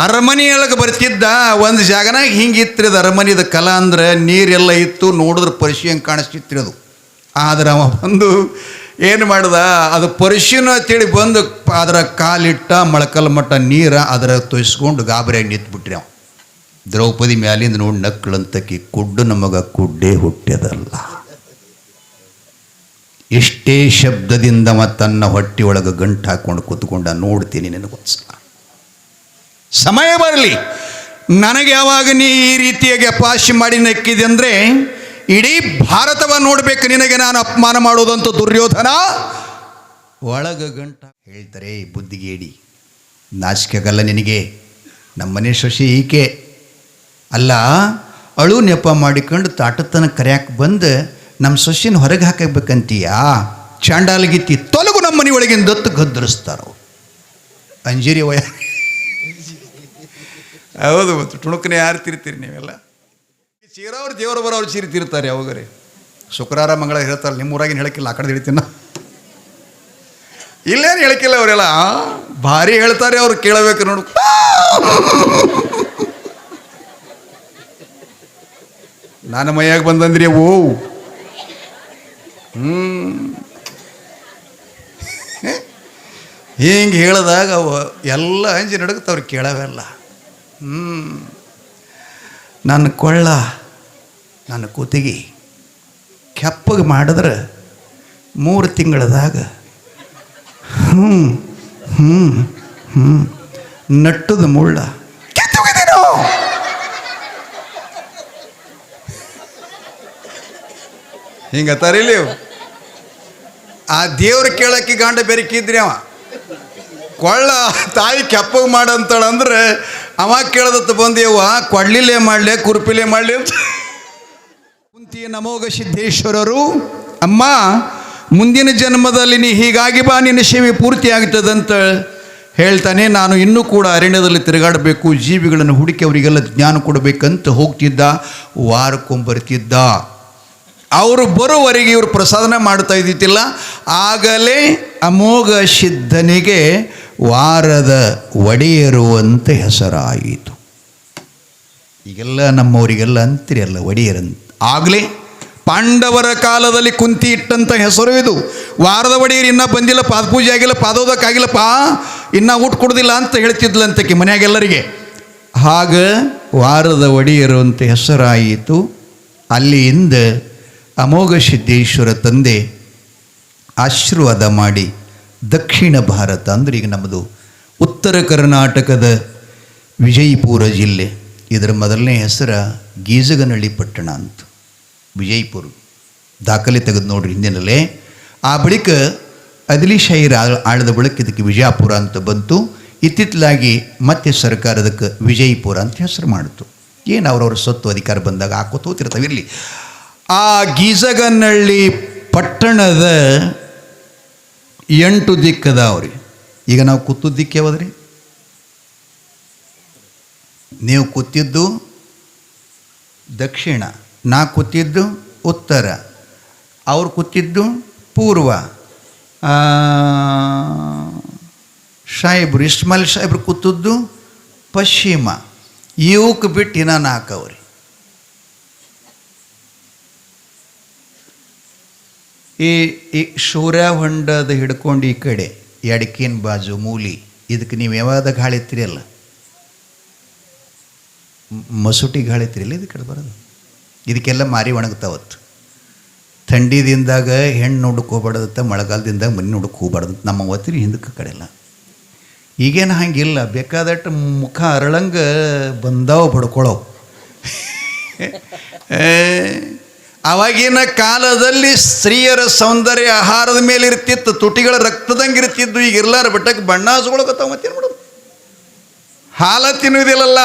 ಅರಮನೆಯೊಳಗೆ ಬರ್ತಿದ್ದ. ಒಂದು ಜಾಗನಾಗ ಹಿಂಗಿತ್ರಿದ ಅರಮನೆದ ಕಲಾ ಅಂದ್ರೆ ನೀರೆಲ್ಲ ಇತ್ತು, ನೋಡಿದ್ರೆ ಪರಿಶಿ ಕಾಣಿಸ್ತಿತ್ರಿ ಅದು. ಆದ್ರೆ ಅವ ಬಂದು ಏನು ಮಾಡ್ದ, ಅದು ಪರಿಶಿನ ಅಂತೇಳಿ ಬಂದು ಅದರ ಕಾಲಿಟ್ಟ ಮೊಳಕಲ್ ಮಟ್ಟ ನೀರ ಅದರ ತೊಯ್ಸ್ಕೊಂಡು ಗಾಬರಿಯಾಗಿ ನಿಂತ್ಬಿಟ್ರಿ ಅವ. ದ್ರೌಪದಿ ಮ್ಯಾಲಿಂದ ನೋಡಿ ನಕ್ಕಳಂತಕಿ, ಕುಡ್ಡು ನಮಗ ಕುಡ್ಡೇ ಹುಟ್ಟ್ಯದಲ್ಲ. ಎಷ್ಟೇ ಶಬ್ದದಿಂದ ತನ್ನ ಹೊಟ್ಟೆ ಒಳಗೆ ಗಂಟು ಹಾಕ್ಕೊಂಡು ಕೂತ್ಕೊಂಡ, ನೋಡ್ತೀನಿ ನಿನಗೋಸ್ಕರ ಸಮಯ ಬರಲಿ, ನನಗೆ ಯಾವಾಗ ನೀ ಈ ರೀತಿಯಾಗಿ ಅಪಾಶಿ ಮಾಡಿ ನಕ್ಕಿದೆ ಅಂದರೆ ಇಡೀ ಭಾರತವ ನೋಡ್ಬೇಕು ನಿನಗೆ ನಾನು ಅಪಮಾನ ಮಾಡೋದಂತೂ ದುರ್ಯೋಧನ. ಒಳಗ ಗಂಟ ಹೇಳ್ತಾರೆ, ಬುದ್ಧಿಗೇಡಿ, ನಾಚಿಕೆಗಲ್ಲ ನಿನಗೆ, ನಮ್ಮನೆ ಶಶಿ ಈಕೆ ಅಲ್ಲ, ಅಳು ನೆಪ ಮಾಡಿಕೊಂಡು ತಾಟತನ ಕರ್ಯಾಕೆ ಬಂದು ನಮ್ಮ ಸೊಸಿನ ಹೊರಗೆ ಹಾಕಬೇಕಂತೀಯಾ? ಚಾಂಡಾಲಗಿತ್ತಿ ತೊಲಗು ನಮ್ಮ ಮನೆ ಒಳಗಿನ ದತ್ತು ಗದ್ದರಿಸ್ತಾರೋ ಅಂಜೀರಿ ವಯ. ಹೌದು, ಮತ್ತು ತುಣುಕನೆ ಯಾರು ತಿರ್ತೀರಿ ನೀವೆಲ್ಲ? ಚೀರವ್ರು ದೇವರು ಬರೋರು ಚೀರಿ ತಿರ್ತಾರೆ ಯಾವಾಗರೇ. ಶುಕ್ರವಾರ ಮಂಗಳ ಹೇಳ್ತಾರೆ, ನಿಮ್ಮ ಊರಾಗಿನ ಹೇಳಕ್ಕಿಲ್ಲ, ಆ ಕಡೆ ಹೇಳ್ತೀನ ಇಲ್ಲೇನು ಹೇಳಕ್ಕಿಲ್ಲ. ಅವರೆಲ್ಲ ಭಾರಿ ಹೇಳ್ತಾರೆ, ಅವ್ರು ಕೇಳಬೇಕು ನೋಡು. ನಾನು ಮೈಯಾಗ ಬಂದಂದ್ರಿ ಓ ಹಿಂಗೆ ಹೇಳಿದಾಗ ಅವ ಎಲ್ಲ ಅಂಜಿ ನಡಗತ್ತವ್ರು ಕೇಳವೆಲ್ಲ. ನನ್ನ ಕೊಳ್ಳ, ನನ್ನ ಕುತ್ತಿಗೆ ಕೆಪ್ಪಗೆ ಮಾಡಿದ್ರೆ 3 ತಿಂಗಳದಾಗ ನಟ್ಟದ ಮುಳ್ಳ ಕಿತ್ತೋಗಿದ್ದೇನೋ. ಹಿಂಗೆ ತರಿಲಿ ಆ ದೇವ್ರ ಕೇಳಕ್ಕೆ ಗಾಂಡ ಬೆರಕಿದ್ರಿ ಅವ. ಕೊಳ್ಳ ತಾಯಿ ಕೆಪ್ಪಗೆ ಮಾಡಂತಾಳಂದ್ರೆ ಅವ ಕೇಳದತ್ತು ಬಂದೇವ, ಕೊಡ್ಲಿಲ್ಲೇ ಮಾಡಲಿ ಕುರುಪಿಲೇ ಮಾಡಲಿ ಅಂತ. ಕುಂತಿ ನಮೋಗ ಸಿದ್ದೇಶ್ವರರು, ಅಮ್ಮ ಮುಂದಿನ ಜನ್ಮದಲ್ಲಿ ನೀ ಹೀಗಾಗಿ ಬಾ, ನಿನ್ನ ಸೇವೆ ಪೂರ್ತಿ ಆಗ್ತದಂತ ಹೇಳ್ತಾನೆ. ನಾನು ಇನ್ನೂ ಕೂಡ ಅರಣ್ಯದಲ್ಲಿ ತಿರುಗಾಡಬೇಕು, ಜೀವಿಗಳನ್ನು ಹುಡುಕಿ ಅವರಿಗೆಲ್ಲ ಜ್ಞಾನ ಕೊಡಬೇಕಂತ ಹೋಗ್ತಿದ್ದ. ವಾರಕ್ಕೊಂಬರ್ತಿದ್ದ. ಅವರು ಬರೋವರೆಗೆ ಇವರು ಪ್ರಸಾದನ ಮಾಡ್ತಾ ಇದ್ದಿತ್ತಿಲ್ಲ. ಆಗಲೇ ಅಮೋಘ ಸಿದ್ಧನಿಗೆ ವಾರದ ಒಡೆಯರು ಅಂತ ಹೆಸರಾಯಿತು. ಈಗೆಲ್ಲ ನಮ್ಮವರಿಗೆಲ್ಲ ಅಂತೀರಿ ಅಲ್ಲ ಒಡೆಯರಂತ. ಆಗಲೇ ಪಾಂಡವರ ಕಾಲದಲ್ಲಿ ಕುಂತಿ ಇಟ್ಟಂಥ ಹೆಸರು ಇದು. ವಾರದ ಒಡೆಯರು ಇನ್ನೂ ಬಂದಿಲ್ಲ, ಪಾದಪೂಜೆ ಆಗಿಲ್ಲ, ಪಾದೋದಕ್ಕಾಗಿಲ್ಲಪ್ಪ, ಇನ್ನೂ ಊಟ ಕೊಡೋದಿಲ್ಲ ಅಂತ ಹೇಳ್ತಿದ್ಲಂತಕ್ಕೆ ಮನೆಯಾಗೆಲ್ಲರಿಗೆ. ಆಗ ವಾರದ ಒಡೆಯರು ಅಂತ ಹೆಸರಾಯಿತು. ಅಲ್ಲಿಂದ ಅಮೋಘ ಸಿದ್ದೇಶ್ವರ ತಂದೆ ಆಶೀರ್ವಾದ ಮಾಡಿ ದಕ್ಷಿಣ ಭಾರತ ಅಂದರೆ ಈಗ ನಮ್ಮದು ಉತ್ತರ ಕರ್ನಾಟಕದ ವಿಜಯಪುರ ಜಿಲ್ಲೆ, ಇದರ ಮೊದಲನೇ ಹೆಸರು ಗೀಜಗನಹಳ್ಳಿ ಪಟ್ಟಣ ಅಂತ. ವಿಜಯಪುರ ದಾಖಲೆ ತೆಗೆದು ನೋಡ್ರಿ ಹಿಂದಿನಲ್ಲೇ. ಆ ಬಳಿಕ ಅದಿಲಿಶಾಹಿರ ಆಳದ ಬಳಿಕ ಇದಕ್ಕೆ ವಿಜಯಪುರ ಅಂತ ಬಂತು. ಇತ್ತಿತ್ತಲಾಗಿ ಮತ್ತೆ ಸರ್ಕಾರದಕ್ಕೆ ವಿಜಯಪುರ ಅಂತ ಹೆಸರು ಮಾಡಿತು. ಏನು ಅವ್ರವ್ರ ಸ್ವತ್ತು ಅಧಿಕಾರ ಬಂದಾಗ ಹಾಕೋತಿರ್ತಾವಿರಲಿ. ಆ ಗೀಜಗನಹಳ್ಳಿ ಪಟ್ಟಣದ 8 ದಿಕ್ಕದಾವ್ರಿ. ಈಗ ನಾವು ಕೂತು ದಿಕ್ಕು ಯಾವದ್ರಿ? ನೀವು ಕೂತಿದ್ದು ದಕ್ಷಿಣ, ನಾ ಕೂತಿದ್ದು ಉತ್ತರ, ಅವ್ರು ಕೂತಿದ್ದು ಪೂರ್ವ, ಸಾಹೇಬ್ರು ಇಸ್ಮಾಯಿಲ್ ಸಾಹೇಬ್ರು ಕೂತದ್ದು ಪಶ್ಚಿಮ. ಇವಕ್ಕೆ ಬಿಟ್ಟು ಇನ್ನ 4 ಅವ್ರಿ. ಈ ಸೂರ್ಯ ಹೊಂಡದ ಹಿಡ್ಕೊಂಡು ಈ ಕಡೆ ಎಡಕಿನ ಬಾಜು ಮೂಲಿ, ಇದಕ್ಕೆ ನೀವು ಯಾವಾಗ ಗಾಳಿ ಎತ್ತಿರಿ ಅಲ್ಲ, ಮಸೂಟಿ ಗಾಳಿ ಎತ್ತಿರಿಲ್ಲ, ಇದು ಕಡೆ ಬರೋದು. ಇದಕ್ಕೆಲ್ಲ ಮಾರಿ ಒಣಗ್ತಾವತ್ತು. ಥಂಡಿದಿಂದಾಗ ಹೆಣ್ಣು ನೋಡಕ್ಕೆ ಹೋಗ್ಬಾರ್ದತ್ತ, ಮಳೆಗಾಲದಿಂದಾಗ ಮನೆ ನೋಡಕ್ಕೆ ಹೋಗ್ಬಾರ್ದಂತ ನಮ್ಮ ಒತ್ತಿರಿ ಹಿಂದಕ್ಕೆ ಕಡೆಲ್ಲ. ಈಗೇನು ಹಂಗಿಲ್ಲ, ಬೇಕಾದಟ್ಟು ಮುಖ ಅರಳಂಗೆ ಬಂದಾವ ಬಡ್ಕೊಳ್ಳೋ. ಆವಾಗಿನ ಕಾಲದಲ್ಲಿ ಸ್ತ್ರೀಯರ ಸೌಂದರ್ಯ ಆಹಾರದ ಮೇಲೆ ಇರ್ತಿತ್ತು, ತುಟಿಗಳ ರಕ್ತದಂಗೆ ಇರ್ತಿದ್ದು. ಈಗ ಇರ್ಲಾರ ಬಟ್ಟಕ್ಕೆ ಬಣ್ಣ ಹಚ್ಕೊಳಕತ್ತಾವ. ಮತ್ತೇನು ಮಾಡೋದು? ಹಾಲ ತಿನ್ನುವುದಿಲ್ಲಲ್ಲ.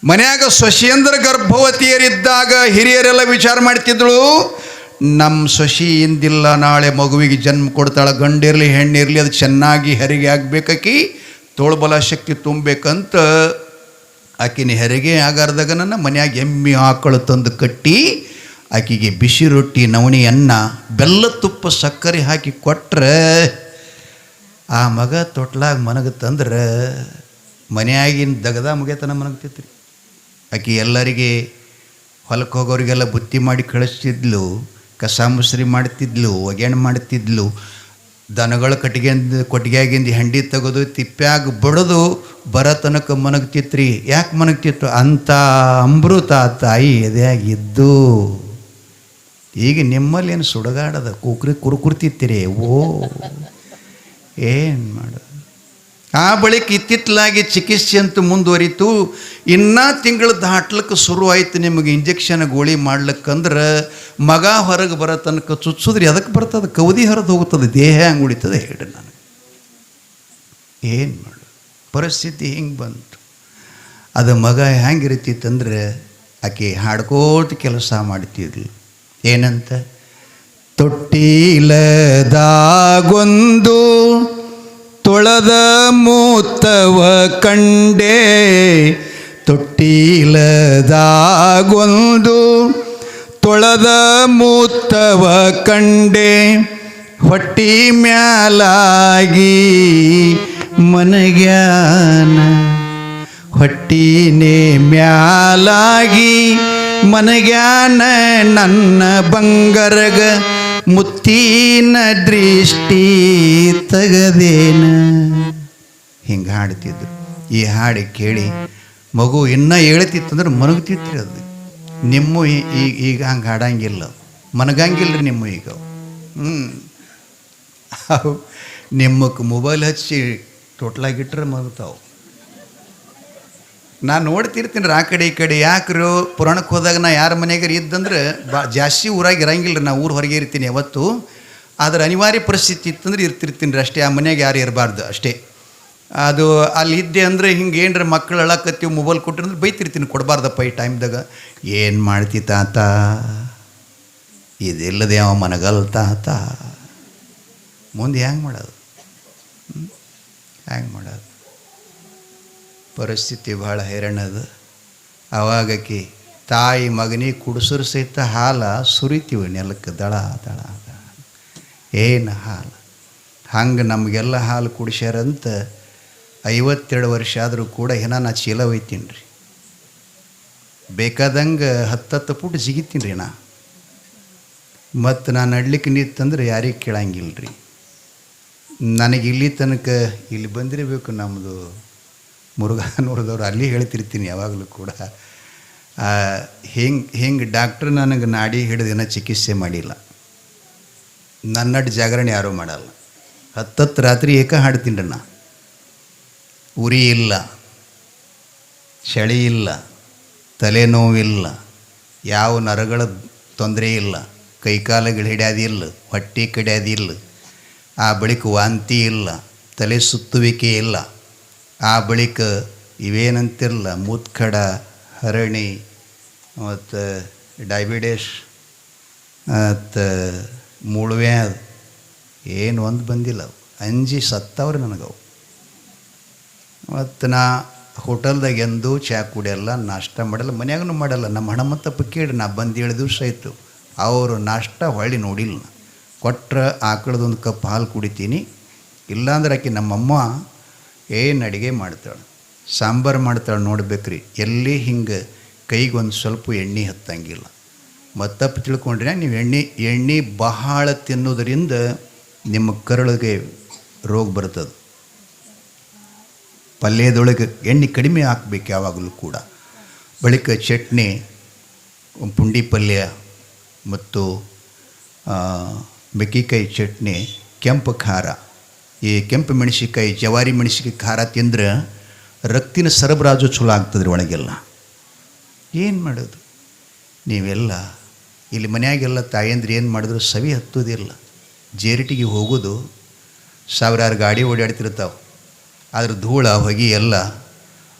ಮನ್ಯಾಗ ಸೊಸೆಯಂದ್ರ ಗರ್ಭವತಿಯರಿದ್ದಾಗ ಹಿರಿಯರೆಲ್ಲ ವಿಚಾರ ಮಾಡ್ತಿದ್ಳು, ನಮ್ಮ ಸೊಸಿ ಇಂದಿಲ್ಲ ನಾಳೆ ಮಗುವಿಗೆ ಜನ್ಮ ಕೊಡ್ತಾಳೆ, ಗಂಡಿರಲಿ ಹೆಣ್ಣಿರಲಿ ಅದು ಚೆನ್ನಾಗಿ ಹೆರಿಗೆ ಆಗಬೇಕಾಕಿ ತೋಳ್ಬಲ ಶಕ್ತಿ ತುಂಬಬೇಕಂತ ಆಕಿನ ಹೆರಿಗೆ ಆಗಾರ್ದಾಗ ನನ್ನ ಮನ್ಯಾಗ ಎಮ್ಮೆ ಆಕಳು ತಂದು ಕಟ್ಟಿ ಆಕಿಗೆ ಬಿಸಿ ರೊಟ್ಟಿ, ನವಣಿ ಅನ್ನ, ಬೆಲ್ಲ, ತುಪ್ಪ, ಸಕ್ಕರೆ ಹಾಕಿ ಕೊಟ್ರೆ ಆ ಮಗ ತೊಟ್ಲಾಗ ಮನಗತ್ತಂದ್ರೆ ಮನೆಯಾಗಿನ ದಗದ ಮುಗಿಯತನ ಮನಗ್ತಿತ್ತು ರೀ. ಆಕೆ ಎಲ್ಲರಿಗೆ ಹೊಲಕ್ಕೆ ಹೋಗೋರಿಗೆಲ್ಲ ಬುತ್ತಿ ಮಾಡಿ ಕಳಿಸ್ತಿದ್ಲು, ಕಸ ಮುಸ್ರಿ ಮಾಡ್ತಿದ್ಲು, ಒಗ್ಯಾಣೆ ಮಾಡ್ತಿದ್ಲು. ದನಗಳ ಕೊಟ್ಟಿಗೆಯಾಗಿಂದ ಹೆಂಡಿ ತೆಗೆದು ತಿಪ್ಪ್ಯಾಗ ಬಡಿದು ಬರೋ ತನಕ ಮನಗ್ತಿತ್ತು ರೀ. ಯಾಕೆ ಮನಗ್ತಿತ್ತು? ಅಂಥ ಅಮೃತ ತಾಯಿ ಎದೆಯಾಗಿದ್ದು. ಈಗ ನಿಮ್ಮಲ್ಲಿ ಏನು ಸುಡಗಾಡದ ಕುರುಕುರ್ತಿತ್ತೀರಿ? ಓ ಏನು ಮಾಡೋದು? ಆ ಬಳಿಕ ಇತ್ತಿತ್ತಲಾಗಿ ಚಿಕಿತ್ಸೆ ಅಂತೂ ಮುಂದುವರಿತು. ಇನ್ನೂ ತಿಂಗಳು ದಾಟ್ಲಿಕ್ಕೆ ಶುರುವಾಯ್ತು ನಿಮಗೆ ಇಂಜೆಕ್ಷನ್ ಗೋಳಿ ಮಾಡ್ಲಿಕ್ಕಂದ್ರೆ ಮಗ ಹೊರಗೆ ಬರೋ ತನಕ ಚುಚ್ಚುದ್ರಿ. ಅದಕ್ಕೆ ಬರ್ತದೆ, ಕೌದಿ ಹರಿದು ಹೋಗ್ತದೆ, ದೇಹ ಹಂಗೆ ಉಳಿತದೆ ಹೇಳ್ರಿ. ನನಗೆ ಏನು ಮಾಡು? ಪರಿಸ್ಥಿತಿ ಹಿಂಗೆ ಬಂತು. ಅದು ಮಗ ಹೆಂಗಿರ್ತಿತ್ತಂದ್ರೆ ಆಕೆ ಹಾಡ್ಕೋತ ಕೆಲಸ ಮಾಡ್ತಿದ್ಲು. ಏನಂತ? ತೊಟ್ಟಿಲದಾಗೊಂದು ತೊಳೆದ ಮೂತವ ಕಂಡೆ, ತೊಟ್ಟಿಲದಾಗೊಂದು ತೊಳೆದ ಮೂತವ ಕಂಡೆ, ಹೊಟ್ಟಿ ಮ್ಯಾಲಾಗಿ ಮನಗ್ಯಾನ, ಹೊಟ್ಟಿನೇ ಮ್ಯಾಲಾಗಿ ಮನಗ್ಯಾನ, ನನ್ನ ಬಂಗರಗ ಮುತ್ತಿನ ದೃಷ್ಟಿ ತಗದೇನ. ಹಿಂಗೆ ಹಾಡ್ತಿದ್ರು. ಈ ಹಾಡಿ ಕೇಳಿ ಮಗು ಇನ್ನೂ ಹೇಳ್ತಿತ್ತಂದ್ರೆ ಮನಗ್ತಿತ್ತು. ಅದು ನಿಮ್ಮ ಈಗ ಹಂಗೆ ಹಾಡಂಗಿಲ್ಲ, ಮನಗಂಗಿಲ್ಲ ರೀ ನಿಮ್ಮ. ಈಗ ಅವು ನಿಮ್ಮಕ್ಕೆ ಮೊಬೈಲ್ ಹಚ್ಚಿ ಟೋಟ್ಲಾಗಿಟ್ರೆ ಮಗುತ್ತಾವು. ನಾನು ನೋಡ್ತಿರ್ತೀನಿ ರೀ ಆ ಕಡೆ ಈ ಕಡೆ. ಯಾಕ್ರು ಪುರಾಣಕ್ಕೆ ಹೋದಾಗ ನಾ ಯಾರ ಮನೆಯಾಗ ಇದ್ದಂದ್ರೆ ಜಾಸ್ತಿ ಊರಾಗ ಇರಂಗಿಲ್ಲ ರೀ. ನಾ ಊರು ಹೊರಗೆ ಇರ್ತೀನಿ ಯಾವತ್ತು. ಆದರೆ ಅನಿವಾರ್ಯ ಪರಿಸ್ಥಿತಿ ಇತ್ತಂದ್ರೆ ಇರ್ತಿರ್ತೀನಿ ರೀ ಅಷ್ಟೇ. ಆ ಮನೆಯಾಗ ಯಾರು ಇರಬಾರ್ದು ಅಷ್ಟೇ. ಅದು ಅಲ್ಲಿ ಇದ್ದೆ ಅಂದರೆ ಹಿಂಗೆ ಏನರ ಮಕ್ಕಳು ಅಳಕತ್ತೀವಿ ಮೊಬೈಲ್ ಕೊಟ್ಟಿರಂದ್ರೆ ಬೈತಿರ್ತೀನಿ, ಕೊಡಬಾರ್ದಪ್ಪ ಈ ಟೈಮ್ದಾಗ. ಏನು ಮಾಡ್ತಿ ತಾತ, ಇದೆಲ್ಲದೆ ಅವ ಮನಗಲ್ ತಾತ. ಮುಂದೆ ಹ್ಯಾಂಗೆ ಮಾಡೋದು? ಹ್ಯಾಂಗೆ ಮಾಡೋದು? ಪರಿಸ್ಥಿತಿ ಭಾಳ ಹೈರಾಣದ. ಅವಾಗಕ್ಕೆ ತಾಯಿ ಮಗನಿಗೆ ಕುಡಿಸೋರು ಸಹಿತ ಹಾಲ ಸುರಿತೀವಿ ನೆಲಕ್ಕೆ, ದಳ ದಳ ದಳ. ಏನು ಹಾಲು? ಹಂಗೆ ನಮಗೆಲ್ಲ ಹಾಲು ಕುಡಿಸ್ಯಾರಂತ 52 ವರ್ಷ ಆದರೂ ಕೂಡ ನಾ ಚೀಲ ಒಯ್ತೀನಿ ರೀ. ಬೇಕಾದಂಗೆ 10 ಫುಟ್ ಜಿಗಿತೀನಿ ರೀ ನಾ. ಮತ್ತು ನಾನು ನಡ್ಲಿಕ್ಕೆ ನಿಂತಂದ್ರೆ ಯಾರಿಗೆ ಕೇಳಂಗಿಲ್ಲ ರೀ. ನನಗೆ ಇಲ್ಲಿ ತನಕ ಇಲ್ಲಿ ಬಂದಿರಬೇಕು ನಮ್ಮದು ಮುರುಘಾನೂರದವ್ರು, ಅಲ್ಲಿ ಹೇಳ್ತಿರ್ತೀನಿ ಯಾವಾಗಲೂ ಕೂಡ. ಹಿಂಗೆ ಡಾಕ್ಟ್ರ್ ನನಗೆ ನಾಡಿ ಹಿಡಿದಿನ ಚಿಕಿತ್ಸೆ ಮಾಡಿಲ್ಲ. ನನ್ನಟ್ಟು ಜಾಗರಣೆ ಯಾರೂ ಮಾಡಲ್ಲ. 10 ರಾತ್ರಿ ಏಕ ಹಾಡ್ತೀನಿ ರೀ ನಾ. ಉರಿ ಇಲ್ಲ, ಚಳಿ ಇಲ್ಲ, ತಲೆನೋವಿಲ್ಲ, ಯಾವ ನರಗಳ ತೊಂದರೆ ಇಲ್ಲ, ಕೈಕಾಲಗಳು ಹಿಡ್ಯೋದಿಲ್ಲ, ಹೊಟ್ಟೆ ಕಡಿಯೋದಿಲ್ಲ, ಆ ಬಳಿಕ ವಾಂತಿ ಇಲ್ಲ, ತಲೆ ಸುತ್ತುವಿಕೆ ಇಲ್ಲ, ಆ ಬಳಿಕ ಇವೇನಂತಿರಲ್ಲ ಮೂತ್ಕಡ, ಹರಣಿ ಮತ್ತು ಡಯಾಬಿಟಿಸ್ ಮತ್ತು ಮೂಳುವ್ಯಾಧ ಏನು ಒಂದು ಬಂದಿಲ್ಲ. ಅವು ಅಂಜಿ ಸತ್ತವ್ರು ನನಗವು. ಮತ್ತು ನಾ ಹೋಟೆಲ್ದಾಗ ಎಂದೂ ಚಹಾ ಕುಡಿಯಲ್ಲ, ನಾಷ್ಟ ಮಾಡಲ್ಲ, ಮನ್ಯಾಗೂ ಮಾಡಲ್ಲ. ನಮ್ಮ ಹಣಮತ್ತಪ್ಪ ಕೇಳಿ ನಾ ಬಂದು 7 ದಿವಸ ಆಯಿತು, ಅವರು ನಾಷ್ಟ ಹೊಳ್ಳಿ ನೋಡಿಲ್ಲ. ಕೊಟ್ಟರೆ ಆಕಳದೊಂದು ಕಪ್ ಹಾಲು ಕುಡಿತೀನಿ, ಇಲ್ಲಾಂದ್ರೆ ಆಕೆ ನಮ್ಮಮ್ಮ ಏನು ಅಡುಗೆ ಮಾಡ್ತಾಳೆ, ಸಾಂಬಾರು ಮಾಡ್ತಾಳೆ ನೋಡ್ಬೇಕ್ರಿ. ಎಲ್ಲಿ ಹಿಂಗೆ ಕೈಗೊಂದು ಸ್ವಲ್ಪ ಎಣ್ಣೆ ಹತ್ತಂಗಿಲ್ಲ. ಮತ್ತಪ್ಪ ತಿಳ್ಕೊಂಡ್ರೆ ನೀವು ಎಣ್ಣೆ ಬಹಳ ತಿನ್ನೋದರಿಂದ ನಿಮ್ಮ ಕರಳಿಗೆ ರೋಗ ಬರ್ತದೆ. ಪಲ್ಯದೊಳಗೆ ಎಣ್ಣೆ ಕಡಿಮೆ ಹಾಕ್ಬೇಕು ಯಾವಾಗಲೂ ಕೂಡ. ಬಳಿಕ ಚಟ್ನಿ, ಪುಂಡಿ ಪಲ್ಯ ಮತ್ತು ಮೆಕ್ಕೆಕಾಯಿ ಚಟ್ನಿ, ಕೆಂಪು ಖಾರ, ಈ ಕೆಂಪು ಮೆಣಸಿಕಾಯಿ, ಜವಾರಿ ಮೆಣಸಿಕಾಯಿ ಖಾರ ತಿಂದ್ರೆ ರಕ್ತಿನ ಸರಬರಾಜು ಚಲೋ ಆಗ್ತದ್ರಿ ಒಳಗೆಲ್ಲ. ಏನು ಮಾಡೋದು? ನೀವೆಲ್ಲ ಇಲ್ಲಿ ಮನೆಯಾಗೆಲ್ಲ ತಾಯಂದ್ರೆ ಏನು ಮಾಡಿದ್ರು ಸವಿ ಹತ್ತೋದಿಲ್ಲ. ಜೇರಿಟಿಗೆ ಹೋಗೋದು, ಸಾವಿರಾರು ಗಾಡಿ ಓಡಾಡ್ತಿರ್ತಾವೆ, ಅದ್ರ ಧೂಳ ಹೊಗೆ ಎಲ್ಲ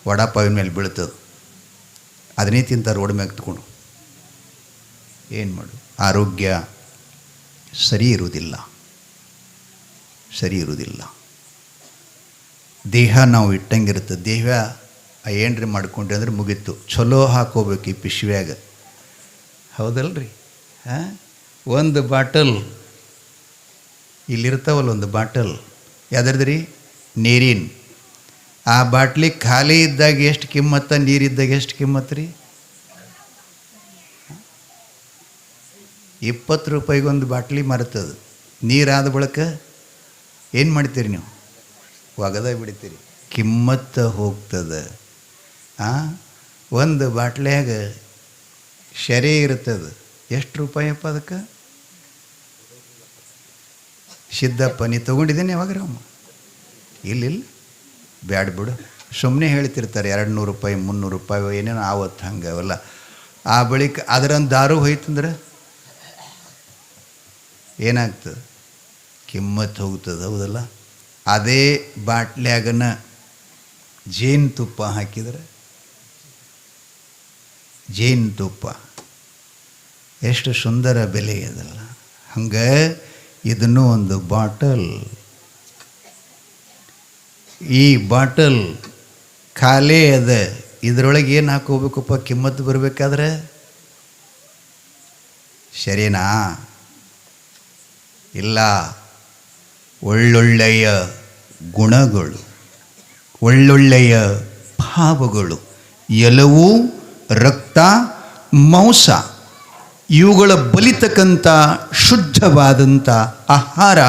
ವಡಾಪಾವಿನ ಮೇಲೆ ಬೀಳ್ತದೆ. ಅದನ್ನೇ ತಿಂತ ರೋಡ್ ಮ್ಯಾಗ ತಗೊಂಡು. ಏನು ಮಾಡು? ಆರೋಗ್ಯ ಸರಿ ಇರುವುದಿಲ್ಲ, ಸರಿ ಇರುವುದಿಲ್ಲ. ದೇಹ ನಾವು ಇಟ್ಟಂಗಿರ್ತದೆ. ದೇಹ ಏನ್ರಿ ಮಾಡ್ಕೊಂಡ್ರಿ ಅಂದ್ರೆ ಮುಗೀತು. ಚಲೋ ಹಾಕೋಬೇಕು ಈ ಪಿಶ್ವ್ಯಾಗ, ಹೌದಲ್ರಿ? ಒಂದು ಬಾಟಲ್ ಇಲ್ಲಿರ್ತಾವಲ್ಲ, ಒಂದು ಬಾಟಲ್ ಯಾವ್ದ್ರಿ? ನೀರಿನ. ಆ ಬಾಟ್ಲಿ ಖಾಲಿ ಇದ್ದಾಗ ಎಷ್ಟು ಕಿಮ್ಮತ್ತ, ನೀರಿದ್ದಾಗ ಎಷ್ಟು ಕಿಮ್ಮತ್ತು ರೀ? 20 ರೂಪಾಯಿಗೊಂದು ಬಾಟ್ಲಿ ಮರ್ತದೆ. ನೀರಾದ ಬಳಿಕ ಏನು ಮಾಡ್ತೀರಿ ನೀವು? ಒಗದ ಬಿಡ್ತೀರಿ, ಕಿಮ್ಮತ್ತು ಹೋಗ್ತದೆ. ಒಂದು ಬಾಟ್ಲ್ಯಾಗ ಶರೆ ಇರ್ತದೆ. ಎಷ್ಟು ರೂಪಾಯಪ್ಪ ಅದಕ್ಕೆ? ಸಿದ್ದಪ್ಪ ನೀ ತೊಗೊಂಡಿದ್ದೇನೆ ಯಾವಾಗ್ರಮ್ಮ? ಇಲ್ಲ ಬ್ಯಾಡ ಬಿಡು, ಸುಮ್ಮನೆ ಹೇಳ್ತಿರ್ತಾರೆ 200 ರೂಪಾಯಿ 300 ರೂಪಾಯಿ ಏನೇನೋ ಆವತ್ತು ಹಂಗೆ ಅವೆಲ್ಲ. ಆ ಬಳಿಕ ಅದರಂದು ದಾರು ಹೋಯ್ತಂದ್ರೆ ಏನಾಗ್ತದೆ? ಕಿಮ್ಮತ್ತು ಹೋಗ್ತದೆ, ಹೌದಲ್ಲ? ಅದೇ ಬಾಟ್ಲ್ಯಾಗನ ಜೇನುತುಪ್ಪ ಹಾಕಿದರೆ, ಜೇನುತುಪ್ಪ ಎಷ್ಟು ಸುಂದರ ಬೆಲೆ ಅದಲ್ಲ. ಹಂಗೆ ಇದನ್ನು ಒಂದು ಬಾಟಲ್. ಈ ಬಾಟಲ್ ಖಾಲಿ ಅದ, ಇದರೊಳಗೆ ಏನು ಹಾಕೋಬೇಕಪ್ಪ ಕಿಮ್ಮತ್ತು ಬರಬೇಕಾದ್ರೆ? ಸರಿನಾ? ಇಲ್ಲ, ಒಳ್ಳೊಳ್ಳೆಯ ಗುಣಗಳು, ಒಳ್ಳೊಳ್ಳೆಯ ಭಾವಗಳು, ಎಲ್ಲವೂ ರಕ್ತ ಮಾಂಸ ಇವುಗಳ ಬಲಿತಕ್ಕಂಥ ಶುದ್ಧವಾದಂಥ ಆಹಾರ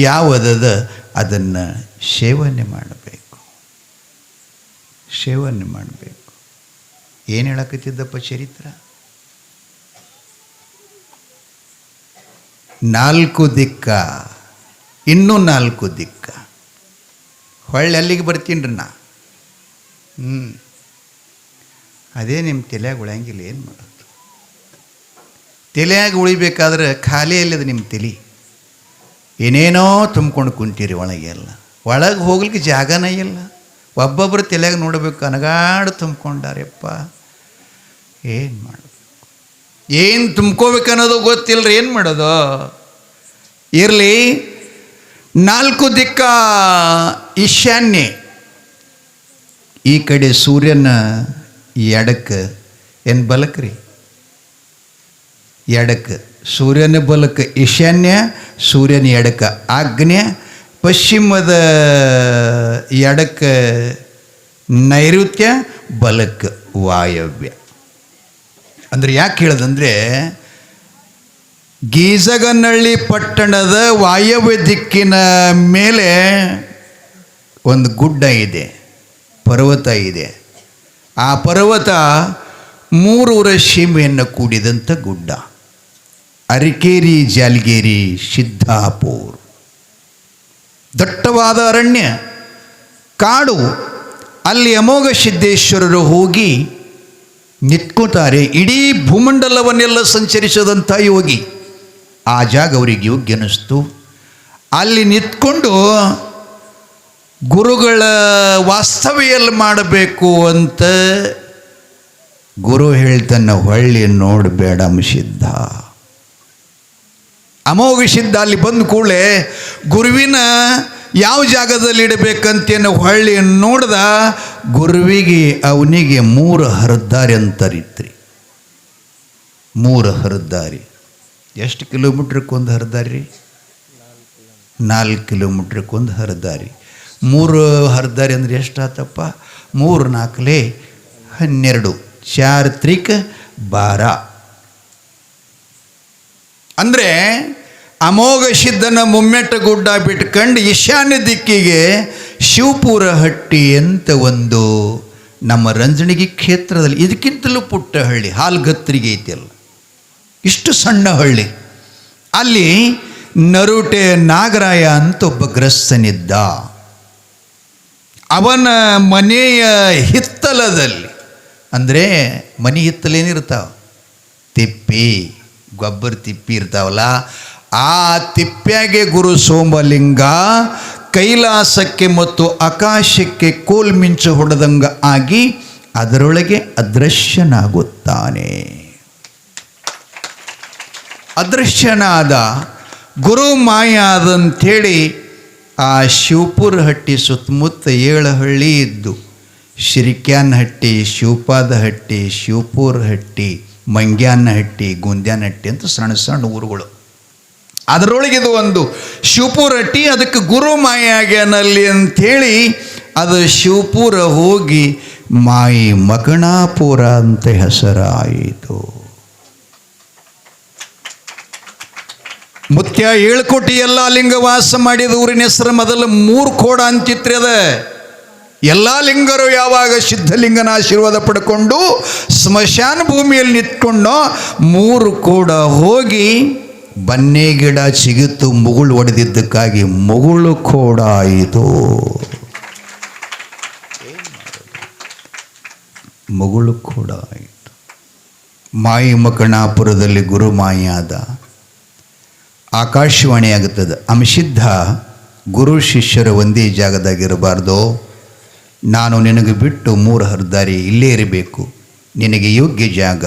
ಯಾವುದದ ಅದನ್ನು ಸೇವನೆ ಮಾಡಬೇಕು, ಸೇವನೆ ಮಾಡಬೇಕು. ಏನು ಹೇಳಕತ್ತಿದ್ದಪ್ಪ ಚರಿತ್ರ? 4 ದಿಕ್ಕ, ಇನ್ನೂ 4 ದಿಕ್ಕ. ಹೊಳ್ಳಿ ಅಲ್ಲಿಗೆ ಬರ್ತೀನಿ ರೀ ನಾ. ಅದೇ ನಿಮ್ಮ ತಲೆಯಾಗ ಉಳಿಯಂಗಿಲ್ಲ. ಏನು ಮಾಡೋದು? ತಲೆಯಾಗ ಉಳಿಬೇಕಾದ್ರೆ ಖಾಲಿ ಅಲ್ಲದ ನಿಮ್ಮ ತಲೆ. ಏನೇನೋ ತುಂಬ್ಕೊಂಡು ಕುಂತೀರಿ ಒಳಗೆಲ್ಲ. ಒಳಗೆ ಹೋಗ್ಲಿಕ್ಕೆ ಜಾಗನೇ ಇಲ್ಲ. ಒಬ್ಬೊಬ್ಬರು ತಲೆಯಾಗ ನೋಡಬೇಕು, ಅನಗಾಡು ತುಂಬ್ಕೊಂಡಾರೆಪ್ಪ. ಏನು ಮಾಡಬೇಕು? ಏನು ತುಂಬ್ಕೋಬೇಕನ್ನೋದು ಗೊತ್ತಿಲ್ಲರಿ. ಏನು ಮಾಡೋದು? ಇರಲಿ. 4 ದಿಕ್ಕ ಈಶಾನ್ಯ. ಈ ಕಡೆ ಸೂರ್ಯನ ಎಡಕ್ಕೆ, ಏನು ಬಲಕ್ರಿ? ಎಡಕ್ಕೆ. ಸೂರ್ಯನ ಬಲಕ್ಕೆ ಈಶಾನ್ಯ, ಸೂರ್ಯನ ಎಡಕ್ಕೆ ಆಗ್ನೇಯ, ಪಶ್ಚಿಮದ ಎಡಕ್ಕೆ ನೈಋತ್ಯ, ಬಲಕ್ಕೆ ವಾಯವ್ಯ. ಅಂದರೆ ಯಾಕೆ ಹೇಳೋದಂದರೆ, ಗೀಜಗನಹಳ್ಳಿ ಪಟ್ಟಣದ ವಾಯವ್ಯ ದಿಕ್ಕಿನ ಮೇಲೆ ಒಂದು ಗುಡ್ಡ ಇದೆ, ಪರ್ವತ ಇದೆ. ಆ ಪರ್ವತ 3 ಊರ ಸೀಮೆಯನ್ನು ಕೂಡಿದಂಥ ಗುಡ್ಡ. ಅರಿಕೇರಿ, ಜಾಲಗೇರಿ, ಸಿದ್ದಾಪುರ. ದಟ್ಟವಾದ ಅರಣ್ಯ, ಕಾಡು. ಅಲ್ಲಿ ಅಮೋಘ ಸಿದ್ದೇಶ್ವರರು ಹೋಗಿ ನಿಂತ್ಕೋತಾರೆ. ಇಡೀ ಭೂಮಂಡಲವನ್ನೆಲ್ಲ ಸಂಚರಿಸದಂಥ ಯೋಗಿ. ಆ ಜಾಗ ಅವರಿಗೆ ಯೋಗ್ಯ ಅನ್ನಿಸ್ತು. ಅಲ್ಲಿ ನಿಂತ್ಕೊಂಡು ಗುರುಗಳ ವಾಸ್ತವ್ಯಲ್ಲಿ ಮಾಡಬೇಕು ಅಂತ ಗುರು ಹೇಳ್ತಾನೆ, ಹೊಳ್ಳಿ ನೋಡಬೇಡ ಸಿದ್ಧ. ಅಮೋಘ ಸಿದ್ಧ ಅಲ್ಲಿ ಬಂದ ಕೂಡಲೇ ಗುರುವಿನ ಯಾವ ಜಾಗದಲ್ಲಿ ಇಡಬೇಕಂತೇನು ಹೊಳ್ಳಿ ನೋಡ್ದ. ಗುರುವಿಗೆ ಅವನಿಗೆ 3 ಹರದ್ದಾರಿ ಅಂತರಿತ್ರಿ. 3 ಹರದ್ದಾರಿ. ಎಷ್ಟು ಕಿಲೋಮೀಟ್ರಕ್ಕೊಂದು ಹರದಾರಿ ರೀ? 4 ಕಿಲೋಮೀಟ್ರಕ್ಕೊಂದು ಹರದಾರಿ. 3 ಹರದಾರಿ ಅಂದರೆ ಎಷ್ಟು ಆತಪ್ಪ? 3 4 12, 4 ತ್ರಿಕ್ 12. ಅಂದರೆ ಅಮೋಘ ಸಿದ್ಧನ ಮುಮ್ಮೆಟ್ಟ ಗುಡ್ಡ ಬಿಟ್ಕಂಡು ಈಶಾನ್ಯ ದಿಕ್ಕಿಗೆ ಶಿವಪುರ ಹಟ್ಟಿ ಅಂತ ಒಂದು ನಮ್ಮ ರಂಜಣಗಿ ಕ್ಷೇತ್ರದಲ್ಲಿ, ಇದಕ್ಕಿಂತಲೂ ಪುಟ್ಟ ಹಳ್ಳಿ, ಹಾಲ್ಗತ್ರಿಗೆ ಐತಿಯಲ್ಲ, ಇಷ್ಟು ಸಣ್ಣ ಹಳ್ಳಿ. ಅಲ್ಲಿ ನರುಟೆ ನಾಗರಾಯ ಅಂತ ಒಬ್ಬ ಗ್ರಸ್ತನಿದ್ದ. ಅವನ ಮನೆಯ ಹಿತ್ತಲದಲ್ಲಿ, ಅಂದರೆ ಮನೆ ಹಿತ್ತಲೇನಿರ್ತಾವ, ತಿಪ್ಪಿ, ಗೊಬ್ಬರ ತಿಪ್ಪಿ ಇರ್ತಾವಲ್ಲ, ಆ ತಿಪ್ಪ್ಯಾಗೆ ಗುರು ಸೋಮಲಿಂಗ ಕೈಲಾಸಕ್ಕೆ ಮತ್ತು ಆಕಾಶಕ್ಕೆ ಕೋಲ್ಮಿಂಚು ಹೊಡೆದಂಗ ಆಗಿ ಅದರೊಳಗೆ ಅದೃಶ್ಯನಾಗುತ್ತಾನೆ. ಅದೃಶ್ಯನಾದ ಗುರು ಮಾಯಾದಂಥೇಳಿ ಆ ಶಿವಪುರ ಹಟ್ಟಿ ಸುತ್ತಮುತ್ತ 7 ಹಳ್ಳಿ ಇದ್ದು, ಶಿರಿಕ್ಯಾನ ಹಟ್ಟಿ, ಶಿವಪಾದ ಹಟ್ಟಿ, ಶಿವಪುರ ಹಟ್ಟಿ, ಮಂಗ್ಯಾನ ಹಟ್ಟಿ, ಗುಂದ್ಯಾನ ಹಟ್ಟಿ ಅಂತ ಸಣ್ಣ ಸಣ್ಣ ಊರುಗಳು. ಅದರೊಳಗೆ ಇದು ಒಂದು ಶಿವಪುರ ಹಟ್ಟಿ. ಅದಕ್ಕೆ ಗುರು ಮಾಯಾಗ್ಯಾನಲ್ಲಿ ಅಂಥೇಳಿ ಅದು ಶಿವಪುರ ಹೋಗಿ ಮಾಯಿ ಮಗಣಾಪುರ ಅಂತ ಹೆಸರಾಯಿತು. ಮುತ್ಯ 7 ಕೋಟಿ ಎಲ್ಲ ಲಿಂಗ ವಾಸ ಮಾಡಿದ ಊರಿನ ಹೆಸರು ಮೊದಲು 3 ಕೋಡ ಅಂತಿತ್ರಿ ಅದ. ಎಲ್ಲ ಲಿಂಗರು ಯಾವಾಗ ಸಿದ್ಧಲಿಂಗನ ಆಶೀರ್ವಾದ ಪಡ್ಕೊಂಡು ಸ್ಮಶಾನ ಭೂಮಿಯಲ್ಲಿ ನಿಂತ್ಕೊಂಡು 3 ಕೋಡ ಹೋಗಿ ಬನ್ನೇ ಗಿಡ ಸಿಗುತ್ತು, ಮುಗುಳು ಒಡೆದಿದ್ದಕ್ಕಾಗಿ ಮುಗುಳು ಕೋಡ ಆಯಿತು. ಮುಗುಳು ಕೋಡ ಆಯಿತು. ಮಾಯಿ ಮಕಣಾಪುರದಲ್ಲಿ ಗುರು ಮಾಯಾದ ಆಕಾಶವಾಣಿ ಆಗುತ್ತದೆ. ಅಂಶಿದ್ಧ ಗುರು ಶಿಷ್ಯರು ಒಂದೇ ಜಾಗದಾಗಿರಬಾರ್ದು. ನಾನು ನಿನಗೆ ಬಿಟ್ಟು 3 ಹರಿದಾರಿ ಇಲ್ಲೇ ಇರಬೇಕು, ನಿನಗೆ ಯೋಗ್ಯ ಜಾಗ,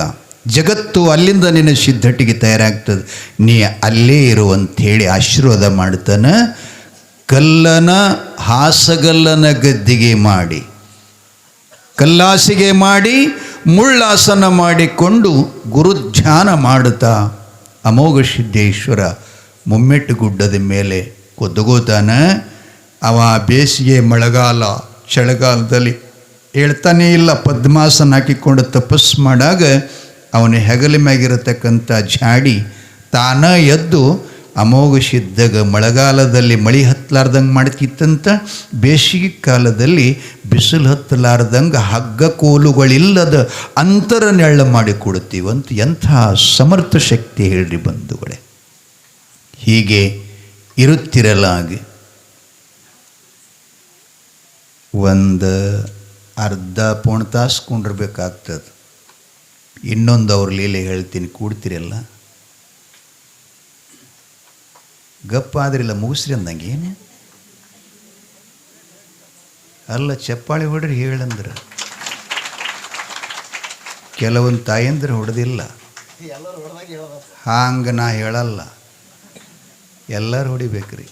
ಜಗತ್ತು ಅಲ್ಲಿಂದ ನಿನ್ನ ಸಿದ್ಧಟಿಗೆ ತಯಾರಾಗ್ತದೆ, ನೀ ಅಲ್ಲೇ ಇರುವಂಥೇಳಿ ಆಶೀರ್ವಾದ ಮಾಡ್ತಾನೆ. ಕಲ್ಲನ ಹಾಸಗಲ್ಲನ ಗದ್ದಿಗೆ ಮಾಡಿ, ಕಲ್ಲಾಸಿಗೆ ಮಾಡಿ, ಮುಳ್ಳಾಸನ ಮಾಡಿಕೊಂಡು ಗುರುಧ್ಯಾನ ಮಾಡುತ್ತಾ ಅಮೋಘ ಸಿದ್ದೇಶ್ವರ ಮುಮ್ಮೆಟ್ಟು ಗುಡ್ಡದ ಮೇಲೆ ಕೊದ್ದಗೋತಾನೆ. ಅವ ಬೇಸಿಗೆ ಮಳೆಗಾಲ ಚಳಿಗಾಲದಲ್ಲಿ ಹೇಳ್ತಾನೇ ಇಲ್ಲ, ಪದ್ಮಾಸನ ಹಾಕಿಕೊಂಡು ತಪಸ್ಸು ಮಾಡಾಗ ಅವನ ಹೆಗಲ ಮ್ಯಾಗಿರತಕ್ಕಂಥ ಜಾಡಿ ತಾನ ಎದ್ದು ಅಮೋಘ ಸಿದ್ಧಗ ಮಳೆಗಾಲದಲ್ಲಿ ಮಳೆ ಹತ್ತಲಾರ್ದಂಗೆ ಮಾಡ್ತಿತ್ತಂತ, ಬೇಸಿಗೆ ಕಾಲದಲ್ಲಿ ಬಿಸಿಲು ಹತ್ತಲಾರ್ದಂಗೆ ಹಗ್ಗ ಕೋಲುಗಳಿಲ್ಲದ ಅಂತರ ನೆಳ್ಳ ಮಾಡಿ ಕೊಡ್ತೀವಂತ. ಎಂಥ ಸಮರ್ಥ ಶಕ್ತಿ ಹೇಳ್ರಿ ಬಂಧುಗಳೇ. ಹೀಗೆ ಇರುತ್ತಿರಲಾಗಿ ಒಂದು ಅರ್ಧ ಪೌಣ ತಾಸು ಕೊಂಡಿರ್ಬೇಕಾಗ್ತದೆ. ಇನ್ನೊಂದು ಅವ್ರ ಲೀಲೆ ಹೇಳ್ತೀನಿ, ಕೂಡ್ತಿರಲ್ಲ, ಗಪ್ಪ ಆದ್ರಿಲ್ಲ ಮುಗಿಸ್ರಿ ಅಂದಂಗೆ. ಏನು ಅಲ್ಲ, ಚಪ್ಪಾಳಿ ಹೊಡ್ರಿ ಹೇಳಂದ್ರೆ. ಕೆಲವೊಂದು ತಾಯಂದ್ರೆ ಹೊಡೆದಿಲ್ಲ, ಹಂಗೆ ನಾ ಹೇಳಲ್ಲ, ಎಲ್ಲರೂ ಹೊಡಿಬೇಕ್ರಿ.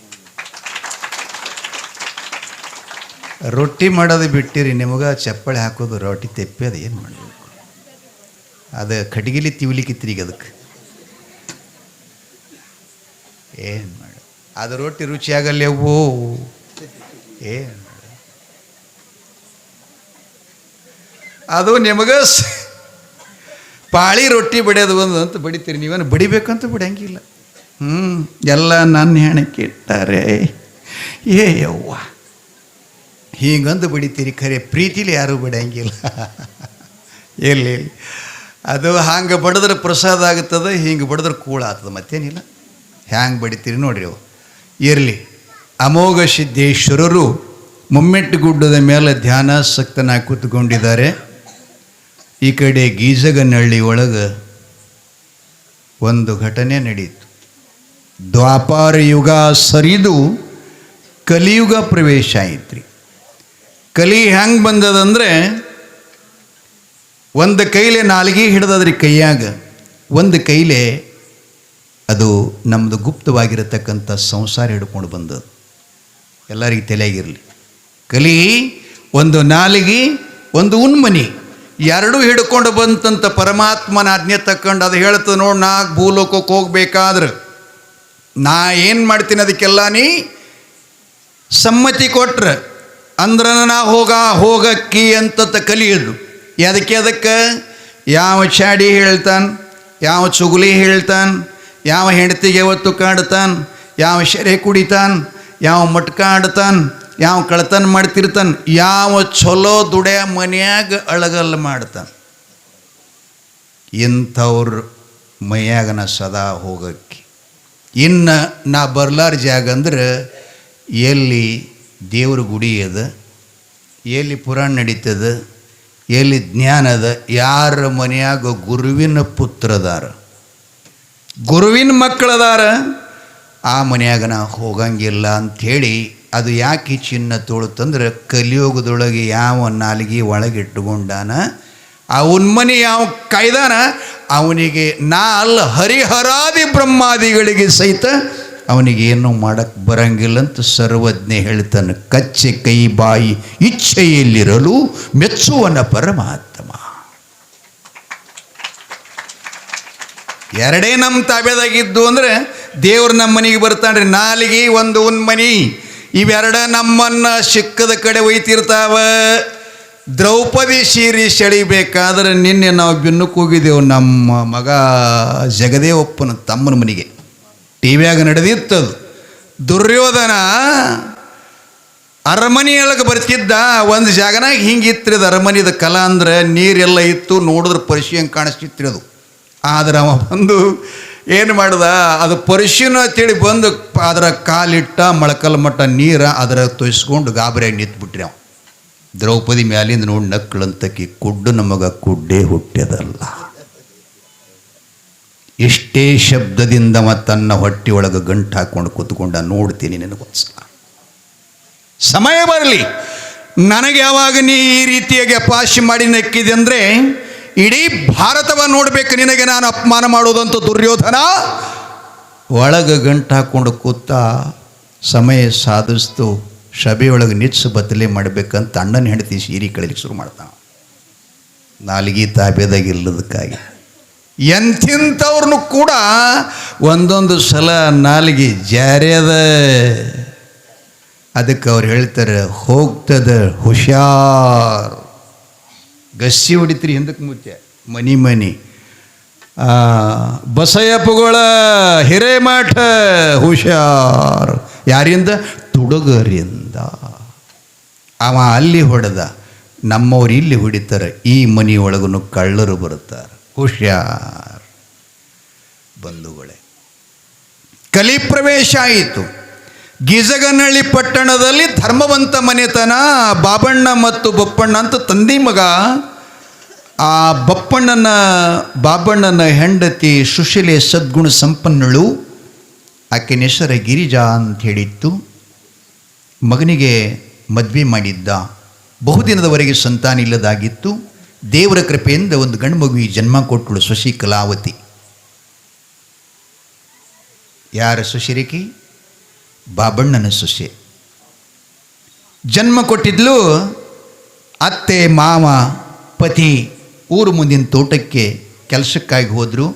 ರೊಟ್ಟಿ ಮಾಡೋದು ಬಿಟ್ಟಿರಿ, ನಿಮಗೆ ಚಪ್ಪಾಳಿ ಹಾಕೋದು ರೊಟ್ಟಿ ತೆಪ್ಪಿ ಅದು ಏನು ಮಾಡಬೇಕು? ಅದು ಕಟ್ಗಿಲಿ ತಿವ್ಲಿಕ್ಕಿತ್ರಿ ಈಗ ಅದಕ್ಕೆ ಏನು ಮಾಡ, ಅದು ರೊಟ್ಟಿ ರುಚಿ ಆಗಲ್ಲೇವೋ ಏನು ಮಾಡ, ಅದು ನಿಮಗೆ ಪಾಳಿ ರೊಟ್ಟಿ ಬಡಿಯೋದು ಒಂದು ಅಂತ ಬಡಿತೀರಿ, ನೀವೇನು ಬಡಿಬೇಕಂತ ಬಿಡಂಗಿಲ್ಲ. ಎಲ್ಲ ನನ್ನ ಹೆಣಕ್ಕೆ ಇಟ್ಟಾರೆ ಏ ಯವ್ವ ಹೀಗಂದು ಬಡಿತೀರಿ. ಖರೆ ಪ್ರೀತಿಲಿ ಯಾರೂ ಬಡಿಯಂಗಿಲ್ಲ. ಎಲ್ಲಿ ಅದು ಹಂಗೆ ಬಡಿದ್ರೆ ಪ್ರಸಾದ ಆಗ್ತದೆ, ಹಿಂಗೆ ಬಡಿದ್ರೆ ಕೂಳ ಆಗ್ತದೆ, ಮತ್ತೇನಿಲ್ಲ. ಹ್ಯಾಂಗೆ ಬಡಿತೀರಿ ನೋಡ್ರಿ. ಅವು ಇರಲಿ. ಅಮೋಘ ಸಿದ್ದೇಶ್ವರರು ಮುಮ್ಮೆಟ್ಟು ಗುಡ್ಡದ ಮೇಲೆ ಧ್ಯಾನಾಸಕ್ತನಾಗಿ ಕೂತ್ಕೊಂಡಿದ್ದಾರೆ. ಈ ಕಡೆ ಗೀಜಗನಹಳ್ಳಿ ಒಳಗೆ ಒಂದು ಘಟನೆ ನಡೀತು. ದ್ವಾಪಾರ ಯುಗ ಸರಿದು ಕಲಿಯುಗ ಪ್ರವೇಶ ಆಯ್ತ್ರಿ. ಕಲಿ ಹೆಂಗೆ ಬಂದದಂದರೆ, ಒಂದು ಕೈಲೇ ನಾಲ್ಗೆ ಹಿಡ್ದದ್ರಿ ಕೈಯಾಗ, ಒಂದು ಕೈಲೇ ಅದು ನಮ್ಮದು ಗುಪ್ತವಾಗಿರತಕ್ಕಂಥ ಸಂಸಾರ ಹಿಡ್ಕೊಂಡು ಬಂದದ್ದು. ಎಲ್ಲರಿಗೆ ತಲೆಯಾಗಿರಲಿ. ಕಲಿ ಒಂದು ನಾಲಿಗೆ, ಒಂದು ಉನ್ಮನಿ, ಎರಡೂ ಹಿಡ್ಕೊಂಡು ಬಂತಂತ ಪರಮಾತ್ಮನ ಆಜ್ಞೆ ತಕ್ಕೊಂಡು ಅದು ಹೇಳ್ತದೆ ನೋಡಿ, ನಾ ಭೂಲೋಕಕ್ಕೆ ಹೋಗ್ಬೇಕಾದ್ರೆ ನಾ ಏನು ಮಾಡ್ತೀನಿ ಅದಕ್ಕೆಲ್ಲ ನೀ ಸಮ್ಮತಿ ಕೊಟ್ರೆ ಅಂದ್ರೆ ನಾ ಹೋಗಕ್ಕಿ ಅಂತ ಕಲಿಯೋದು. ಅದಕ್ಕೆ ಯಾವ ಚಾಡಿ ಹೇಳ್ತಾನೆ, ಯಾವ ಚುಗುಲಿ ಹೇಳ್ತಾನೆ, ಯಾವ ಹೆಂಡತಿಗೆ ಯಾವತ್ತು ಕಾಡ್ತಾನೆ, ಯಾವ ಶೆರೆ ಕುಡಿತಾನೆ, ಯಾವ ಮಟ್ಕ ಆಡ್ತಾನೆ, ಯಾವ ಕಳ್ತನ ಮಾಡ್ತಿರ್ತಾನೆ, ಯಾವ ಚಲೋ ದುಡೆ ಮನ್ಯಾಗ ಅಳಗಲ್ಲ ಮಾಡ್ತಾನೆ. ಇಂಥವ್ರ ಮೈಯಾಗನ ಸದಾ ಹೋಗಕ್ಕೆ. ಇನ್ನು ನಾ ಬರ್ಲಾರ ಜಾಗ ಅಂದ್ರೆ ಎಲ್ಲಿ ದೇವ್ರ ಗುಡಿ ಅದ, ಎಲ್ಲಿ ಪುರಾಣ ನಡೀತದ, ಎಲ್ಲಿ ಜ್ಞಾನ ಅದ, ಯಾರ ಮನೆಯಾಗ ಗುರುವಿನ ಪುತ್ರದಾರ, ಗುರುವಿನ ಮಕ್ಕಳದಾರ, ಆ ಮನೆಯಾಗ ನಾ ಹೋಗಂಗಿಲ್ಲ ಅಂಥೇಳಿ. ಅದು ಯಾಕೆ ಚಿನ್ನ ತೋಳುತ್ತಂದ್ರೆ, ಕಲಿಯೋಗದೊಳಗೆ ಯಾವ ನಾಲಿಗೆ ಒಳಗಿಟ್ಟುಕೊಂಡಾನ, ಅವನ ಮನೆ ಯಾವ ಕಾಯ್ದಾನ, ಅವನಿಗೆ ನಾ ಅಲ್ಲ ಹರಿಹರಾದಿ ಬ್ರಹ್ಮಾದಿಗಳಿಗೆ ಸಹಿತ ಅವನಿಗೇನು ಮಾಡಕ್ಕೆ ಬರಂಗಿಲ್ಲಂತ ಸರ್ವಜ್ಞೆ ಹೇಳ್ತಾನೆ. ಕಚ್ಚೆ ಕೈ ಬಾಯಿ ಇಚ್ಛೆಯಲ್ಲಿರಲು ಮೆಚ್ಚುವನ ಪರಮಾತ್ಮ. ಎರಡೇ ನಮ್ಮ ತಾಬ್ಯದಾಗಿದ್ದು ಅಂದರೆ ದೇವ್ರು ನಮ್ಮ ಮನೆಗೆ ಬರ್ತಾನ್ರಿ. ನಾಲಿಗೆ ಒಂದು ಉನ್ಮನಿ, ಇವೆರಡ ನಮ್ಮನ್ನ ಸಿಕ್ಕದ ಕಡೆ ಒಯ್ತಿರ್ತಾವ. ದ್ರೌಪದಿ ಸೀರೆ ಸೆಳಿಬೇಕಾದ್ರೆ ನಿನ್ನೆ ನಾವು ಬಿನ್ನಕ್ಕೆ ಹೋಗಿದ್ದೆವು ನಮ್ಮ ಮಗ ಜಗದೇವಪ್ಪನ ತಮ್ಮನ ಮನೆಗೆ. ಟಿ ವಿಯಾಗ ನಡೆದಿತ್ತದು. ದುರ್ಯೋಧನ ಅರಮನೆಯೊಳಗೆ ಬರ್ತಿದ್ದ. ಒಂದು ಜಾಗನಾಗ ಹಿಂಗಿತ್ತು ಅದು ಅರಮನೆದ ಕಲಾ ಅಂದ್ರೆ ನೀರೆಲ್ಲ ಇತ್ತು, ನೋಡಿದ್ರೆ ಪರಿಶಿ ಹಂಗೆ ಕಾಣಿಸ್ತಿತ್ತು ಅದು. ಆದ್ರೆ ಅವ ಬಂದು ಏನು ಮಾಡ್ದ, ಅದು ಪರಿಶಿನ ಅಂತೇಳಿ ಬಂದು ಅದರ ಕಾಲಿಟ್ಟ, ಮೊಳಕಲ್ ಮಟ್ಟ ನೀರ ಅದರ ತೊಯ್ಸ್ಕೊಂಡು ಗಾಬರಿಯಾಗಿ ನಿಂತ್ಬಿಟ್ರಿ ಅವ. ದ್ರೌಪದಿ ಮ್ಯಾಲಿಂದ ನೋಡಿ ನಕ್ಕಳಂತಕಿ, ಕುಡ್ಡು ನಮಗ ಕುಡ್ಡೇ ಹುಟ್ಟ್ಯದಲ್ಲ. ಎಷ್ಟೇ ಶಬ್ದದಿಂದ ತನ್ನ ಹೊಟ್ಟೆಯೊಳಗೆ ಗಂಟು ಹಾಕ್ಕೊಂಡು ಕೂತ್ಕೊಂಡ. ನೋಡ್ತೀನಿ ನಿನಗೋಸ್ಕರ ಸಮಯ ಬರಲಿ, ನನಗೆ ಯಾವಾಗ ನೀ ಈ ರೀತಿಯಾಗಿ ಅಪಾಶಿ ಮಾಡಿ ನಕ್ಕಿದೆ ಅಂದರೆ ಇಡೀ ಭಾರತವ ನೋಡ್ಬೇಕು ನಿನಗೆ ನಾನು ಅಪಮಾನ ಮಾಡೋದಂತ. ದುರ್ಯೋಧನ ಒಳಗೆ ಗಂಟು ಹಾಕ್ಕೊಂಡು ಕೂತ ಸಮಯ ಸಾಧಿಸ್ತು. ಸಭೆಯೊಳಗೆ ನಿತ್ಸು ಬದಲೇ ಮಾಡಬೇಕಂತ ಅಣ್ಣನ ಹೆಂಡತಿ ಸೀರೆ ಕಳಲಿಕ್ಕೆ ಶುರು ಮಾಡ್ತಾನೆ. ನಾಲಿಗೆ ತಾಬೇದಾಗಿಲ್ಲದಕ್ಕಾಗಿ ಎಂಥವ್ರನ್ನು ಕೂಡ ಒಂದೊಂದು ಸಲ ನಾಲಿಗೆ ಜಾರ್ಯದ. ಅದಕ್ಕೆ ಅವ್ರು ಹೇಳ್ತಾರೆ, ಹೋಗ್ತದ ಹುಷಾರ್. ಗಸ್ಸಿ ಹೊಡಿತೀರಿ ಹಿಂದಕ್ಕೆ ಮುಂಚೆ ಮನಿ ಮನಿ. ಬಸಯ್ಯಪ್ಪಗಳ ಹಿರೇಮಠ ಹುಷಾರ್. ಯಾರಿಂದ? ತುಡುಗರಿಂದ. ಅವ ಅಲ್ಲಿ ಹೊಡೆದ, ನಮ್ಮವ್ರು ಇಲ್ಲಿ ಹೊಡಿತಾರೆ. ಈ ಮನೆಯೊಳಗೂ ಕಳ್ಳರು ಬರುತ್ತಾರೆ. ಹುಷಾರ್. ಬಂಧುಗಳೇ, ಕಲಿ ಪ್ರವೇಶ ಆಯಿತು. ಗಿಜಗನಹಳ್ಳಿ ಪಟ್ಟಣದಲ್ಲಿ ಧರ್ಮವಂತ ಮನೆತನ ಬಾಬಣ್ಣ ಮತ್ತು ಬಪ್ಪಣ್ಣ ಅಂತ ತಂದೆ ಮಗ. ಆ ಬಾಬಣ್ಣನ ಹೆಂಡತಿ ಸುಶೀಲೆ ಸದ್ಗುಣ ಸಂಪನ್ನಳು. ಆಕೆನ ಹೆಸರ ಗಿರಿಜಾ ಅಂತ ಹೇಳಿತ್ತು. ಮಗನಿಗೆ ಮದುವೆ ಮಾಡಿದ್ದ. ಬಹುದಿನದವರೆಗೆ ಸಂತಾನ ಇಲ್ಲದಾಗಿತ್ತು. ದೇವರ ಕೃಪೆಯಿಂದ ಒಂದು ಗಂಡು ಮಗುವಿಗೆ ಜನ್ಮ ಕೊಟ್ಟಳು, ಶಶಿ ಕಲಾವತಿ. ಯಾರ ಸುಶಿರಿಕಿ? ಬಾಬಣ್ಣನ ಸೊಸೆ. ಜನ್ಮ ಕೊಟ್ಟಿದ್ಲು. ಅತ್ತೆ ಮಾವ ಪತಿ ಊರು ಮುಂದಿನ ತೋಟಕ್ಕೆ ಕೆಲಸಕ್ಕಾಗಿ ಹೋದರು.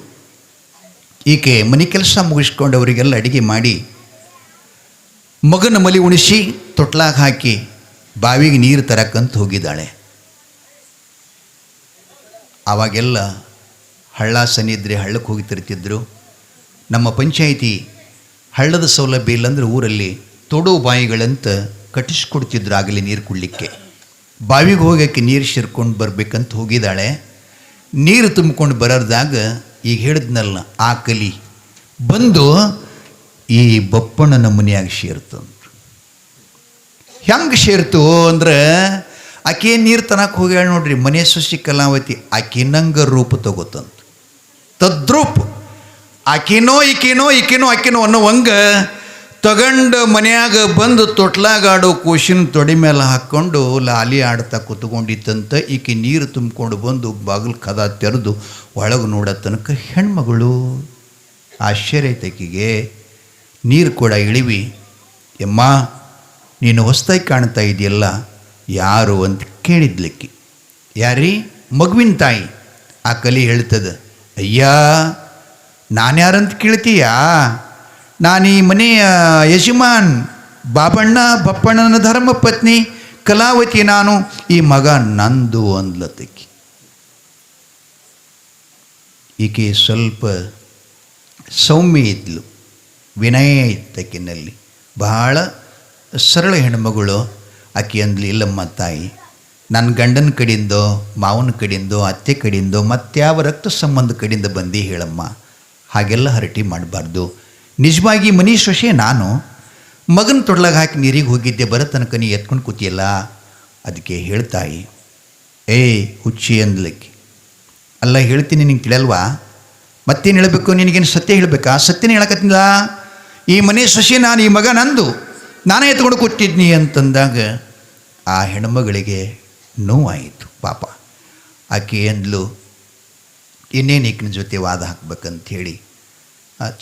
ಈಕೆ ಮನೆ ಕೆಲಸ ಮುಗಿಸ್ಕೊಂಡು ಅವರಿಗೆಲ್ಲ ಅಡಿಗೆ ಮಾಡಿ ಮಗನ ಮಲಿ ಉಣಿಸಿ ತೊಟ್ಲಾಗ ಹಾಕಿ ಬಾವಿಗೆ ನೀರು ತರಕ್ಕಂತ ಹೋಗಿದ್ದಾಳೆ. ಆವಾಗೆಲ್ಲ ಹಳ್ಳ ಸನಿದ್ರೆ ಹಳ್ಳಕ್ಕೆ ಹೋಗಿ ತರ್ತಿದ್ರು. ನಮ್ಮ ಪಂಚಾಯಿತಿ ಹಳ್ಳದ ಸೌಲಭ್ಯ ಇಲ್ಲಂದ್ರೆ ಊರಲ್ಲಿ ತೊಡೋ ಬಾವಿಗಳಂತ ಕಟ್ಟಿಸ್ಕೊಡ್ತಿದ್ರು ಆಗಲಿ ನೀರು ಕುಡ್ಲಿಕ್ಕೆ. ಬಾವಿಗೆ ಹೋಗೋಕ್ಕೆ ನೀರು ಸೇರ್ಕೊಂಡು ಬರಬೇಕಂತ ಹೋಗಿದ್ದಾಳೆ. ನೀರು ತುಂಬಿಕೊಂಡು ಬರೋದಾಗ ಈಗ ಹೇಳಿದ್ನಲ್ಲ ಆ ಕಲಿ ಬಂದು ಈ ಬಪ್ಪಣ್ಣನ ಮನೆಯಾಗ ಸೇರ್ತಂತ. ಹೆಂಗೆ ಸೇರ್ತು ಅಂದ್ರೆ ಆಕೆ ನೀರು ತನಕ ಹೋಗ್ಯಾಳ ನೋಡ್ರಿ. ಮನೆ ಸೊಸಿ ಕಲಾವತಿ ಆಕೆ ನಂಗೆ ರೂಪ ತಗೋತಂತ. ತದ್ರೂಪ ಆಕಿನೋ ಈಕಿನೋ ಅನ್ನೋ ಹಂಗೆ ತಗೊಂಡು ಮನೆಯಾಗ ಬಂದು ತೊಟ್ಲಾಗಾಡೋ ಕೂಸಿನ ತೊಡೆ ಮೇಲೆ ಹಾಕ್ಕೊಂಡು ಲಾಲಿ ಆಡ್ತಾ ಕೂತ್ಕೊಂಡಿತ್ತಂತ. ಈಕೆ ನೀರು ತುಂಬಿಕೊಂಡು ಬಂದು ಬಾಗಿಲು ಕದ ತೆರೆದು ಒಳಗೆ ನೋಡೋ ತನಕ ಹೆಣ್ಮಗಳು. ಆಶ್ಚರ್ಯ ಐತಕಿಗೆ. ನೀರು ಕೂಡ ಇಳಿವಿ, ಎಮ್ಮ ನೀನು ಹೊಸ್ದಾಗಿ ಕಾಣ್ತಾ ಇದೆಯಲ್ಲ, ಯಾರು ಅಂತ ಕೇಳಿದ್ಲಿಕ್ಕಿ. ಯಾರೀ? ಮಗುವಿನ ತಾಯಿ. ಆ ಕಲಿ ಹೇಳ್ತದೆ, ಅಯ್ಯ ನಾನ್ಯಾರಂತ ಕೇಳ್ತೀಯಾ? ನಾನು ಈ ಮನೆಯ ಯಜಮಾನ್ ಬಾಬಣ್ಣ ಬಪ್ಪಣ್ಣನ ಧರ್ಮ ಪತ್ನಿ ಕಲಾವತಿ ನಾನು. ಈ ಮಗ ನಂದು ಅಂದ್ಲತ್ತಕ್ಕಿ. ಈಕೆ ಸ್ವಲ್ಪ ಸೌಮ್ಯ ಇದ್ಲು, ವಿನಯ ಇತ್ತಕ್ಕಿನಲ್ಲಿ, ಬಹಳ ಸರಳ ಹೆಣ್ಮಗಳು. ಆಕೆ ಅಂದ್ಲಿ, ಇಲ್ಲಮ್ಮ ತಾಯಿ, ನನ್ನ ಗಂಡನ ಕಡೆಯಿಂದೋ ಮಾವನ ಕಡೆಯಿಂದೋ ಅತ್ತೆ ಕಡೆಯಿಂದೋ ಮತ್ಯಾವ ರಕ್ತ ಸಂಬಂಧ ಕಡೆಯಿಂದ ಬಂದು ಹೇಳಮ್ಮ, ಹಾಗೆಲ್ಲ ಹರಟಿ ಮಾಡಬಾರ್ದು. ನಿಜವಾಗಿ ಮನಿ ಸೊಸೆ ನಾನು. ಮಗನ ತೊಡ್ಲಾಗ ಹಾಕಿ ನೀರಿಗೆ ಹೋಗಿದ್ದೆ, ಬರೋ ತನಕ ನೀ ಎತ್ಕೊಂಡು ಕೂತಿಯಲ್ಲ. ಅದಕ್ಕೆ ಹೇಳ್ತಾಯಿ, ಹುಚ್ಚಿ ಅಂದ್ಲಕ್ಕಿ. ಅಲ್ಲ ಹೇಳ್ತೀನಿ, ನಿಂಗೆ ತಿಳಿಯಲ್ವಾ? ಮತ್ತೇನು ಹೇಳಬೇಕು? ನಿನಗೇನು ಸತ್ಯ ಹೇಳಬೇಕಾ? ಸತ್ಯನೇ ಹೇಳಕತ್ತಿಲ್ಲ. ಈ ಮನೆ ಸೊಸೆ ನಾನು, ಈ ಮಗ ನಂದು, ನಾನೇ ಎತ್ಕೊಂಡು ಕೂತಿದ್ನಿ ಅಂತಂದಾಗ ಆ ಹೆಣ್ಮಗಳಿಗೆ ನೋವಾಯಿತು ಪಾಪ. ಆಕೆ ಅಂದ್ಲು, ಇನ್ನೇನು ಈಕಿನ ಜೊತೆ ವಾದ ಹಾಕ್ಬೇಕಂಥೇಳಿ.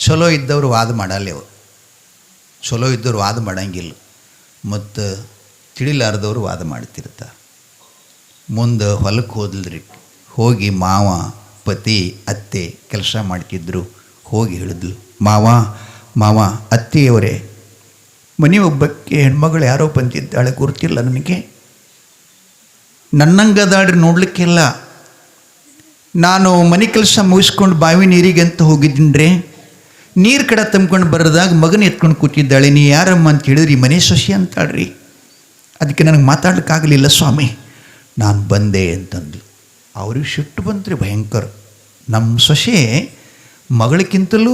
ಚಲೋ ಇದ್ದವರು ವಾದ ಮಾಡಲ್ಲೇವು, ಚಲೋ ಇದ್ದವ್ರು ವಾದ ಮಾಡಂಗಿಲ್ಲ, ಮತ್ತು ತಿಳಿಲಾರ್ದವರು ವಾದ ಮಾಡ್ತಿರ್ತಾರೆ. ಮುಂದೆ ಹೊಲಕ್ಕೆ ಹೋದ್ಲ್ರಿ. ಹೋಗಿ ಮಾವ ಪತಿ ಅತ್ತೆ ಕೆಲಸ ಮಾಡ್ತಿದ್ರು. ಹೋಗಿ ಹೇಳಿದ್ಲು, ಮಾವ ಅತ್ತೆಯವರೇ, ಮನೆ ಒಬ್ಬಕ್ಕೆ ಹೆಣ್ಮಗಳು ಯಾರೋ ಬಂದಿದ್ದಾಳೆ, ಗುರುತಿಲ್ಲ ನನಗೆ. ನನ್ನಂಗದಾಡ್ರಿ ನೋಡಲಿಕ್ಕಿಲ್ಲ. ನಾನು ಮನೆ ಕೆಲಸ ಮುಗಿಸ್ಕೊಂಡು ಬಾವಿ ನೀರಿಗೆ ಅಂತ ಹೋಗಿದ್ದೀನಿ ರೀ. ನೀರು ಕಡೆ ತುಂಬ್ಕೊಂಡು ಬರೋದಾಗ ಮಗನ ಎತ್ಕೊಂಡು ಕೂತಿದ್ದಾಳೆ. ನೀ ಯಾರಮ್ಮ ಅಂತ ಹೇಳಿದ್ರಿ, ಮನೆ ಸೊಸೆ ಅಂತಾಳ್ರಿ. ಅದಕ್ಕೆ ನನಗೆ ಮಾತಾಡೋಕ್ಕಾಗಲಿಲ್ಲ ಸ್ವಾಮಿ, ನಾನು ಬಂದೆ ಅಂತಂದು. ಅವ್ರಿಗೆ ಸಿಟ್ಟು ಬಂತ್ರಿ ಭಯಂಕರ. ನಮ್ಮ ಸೊಸೆ ಮಗಳಿಗಿಂತಲೂ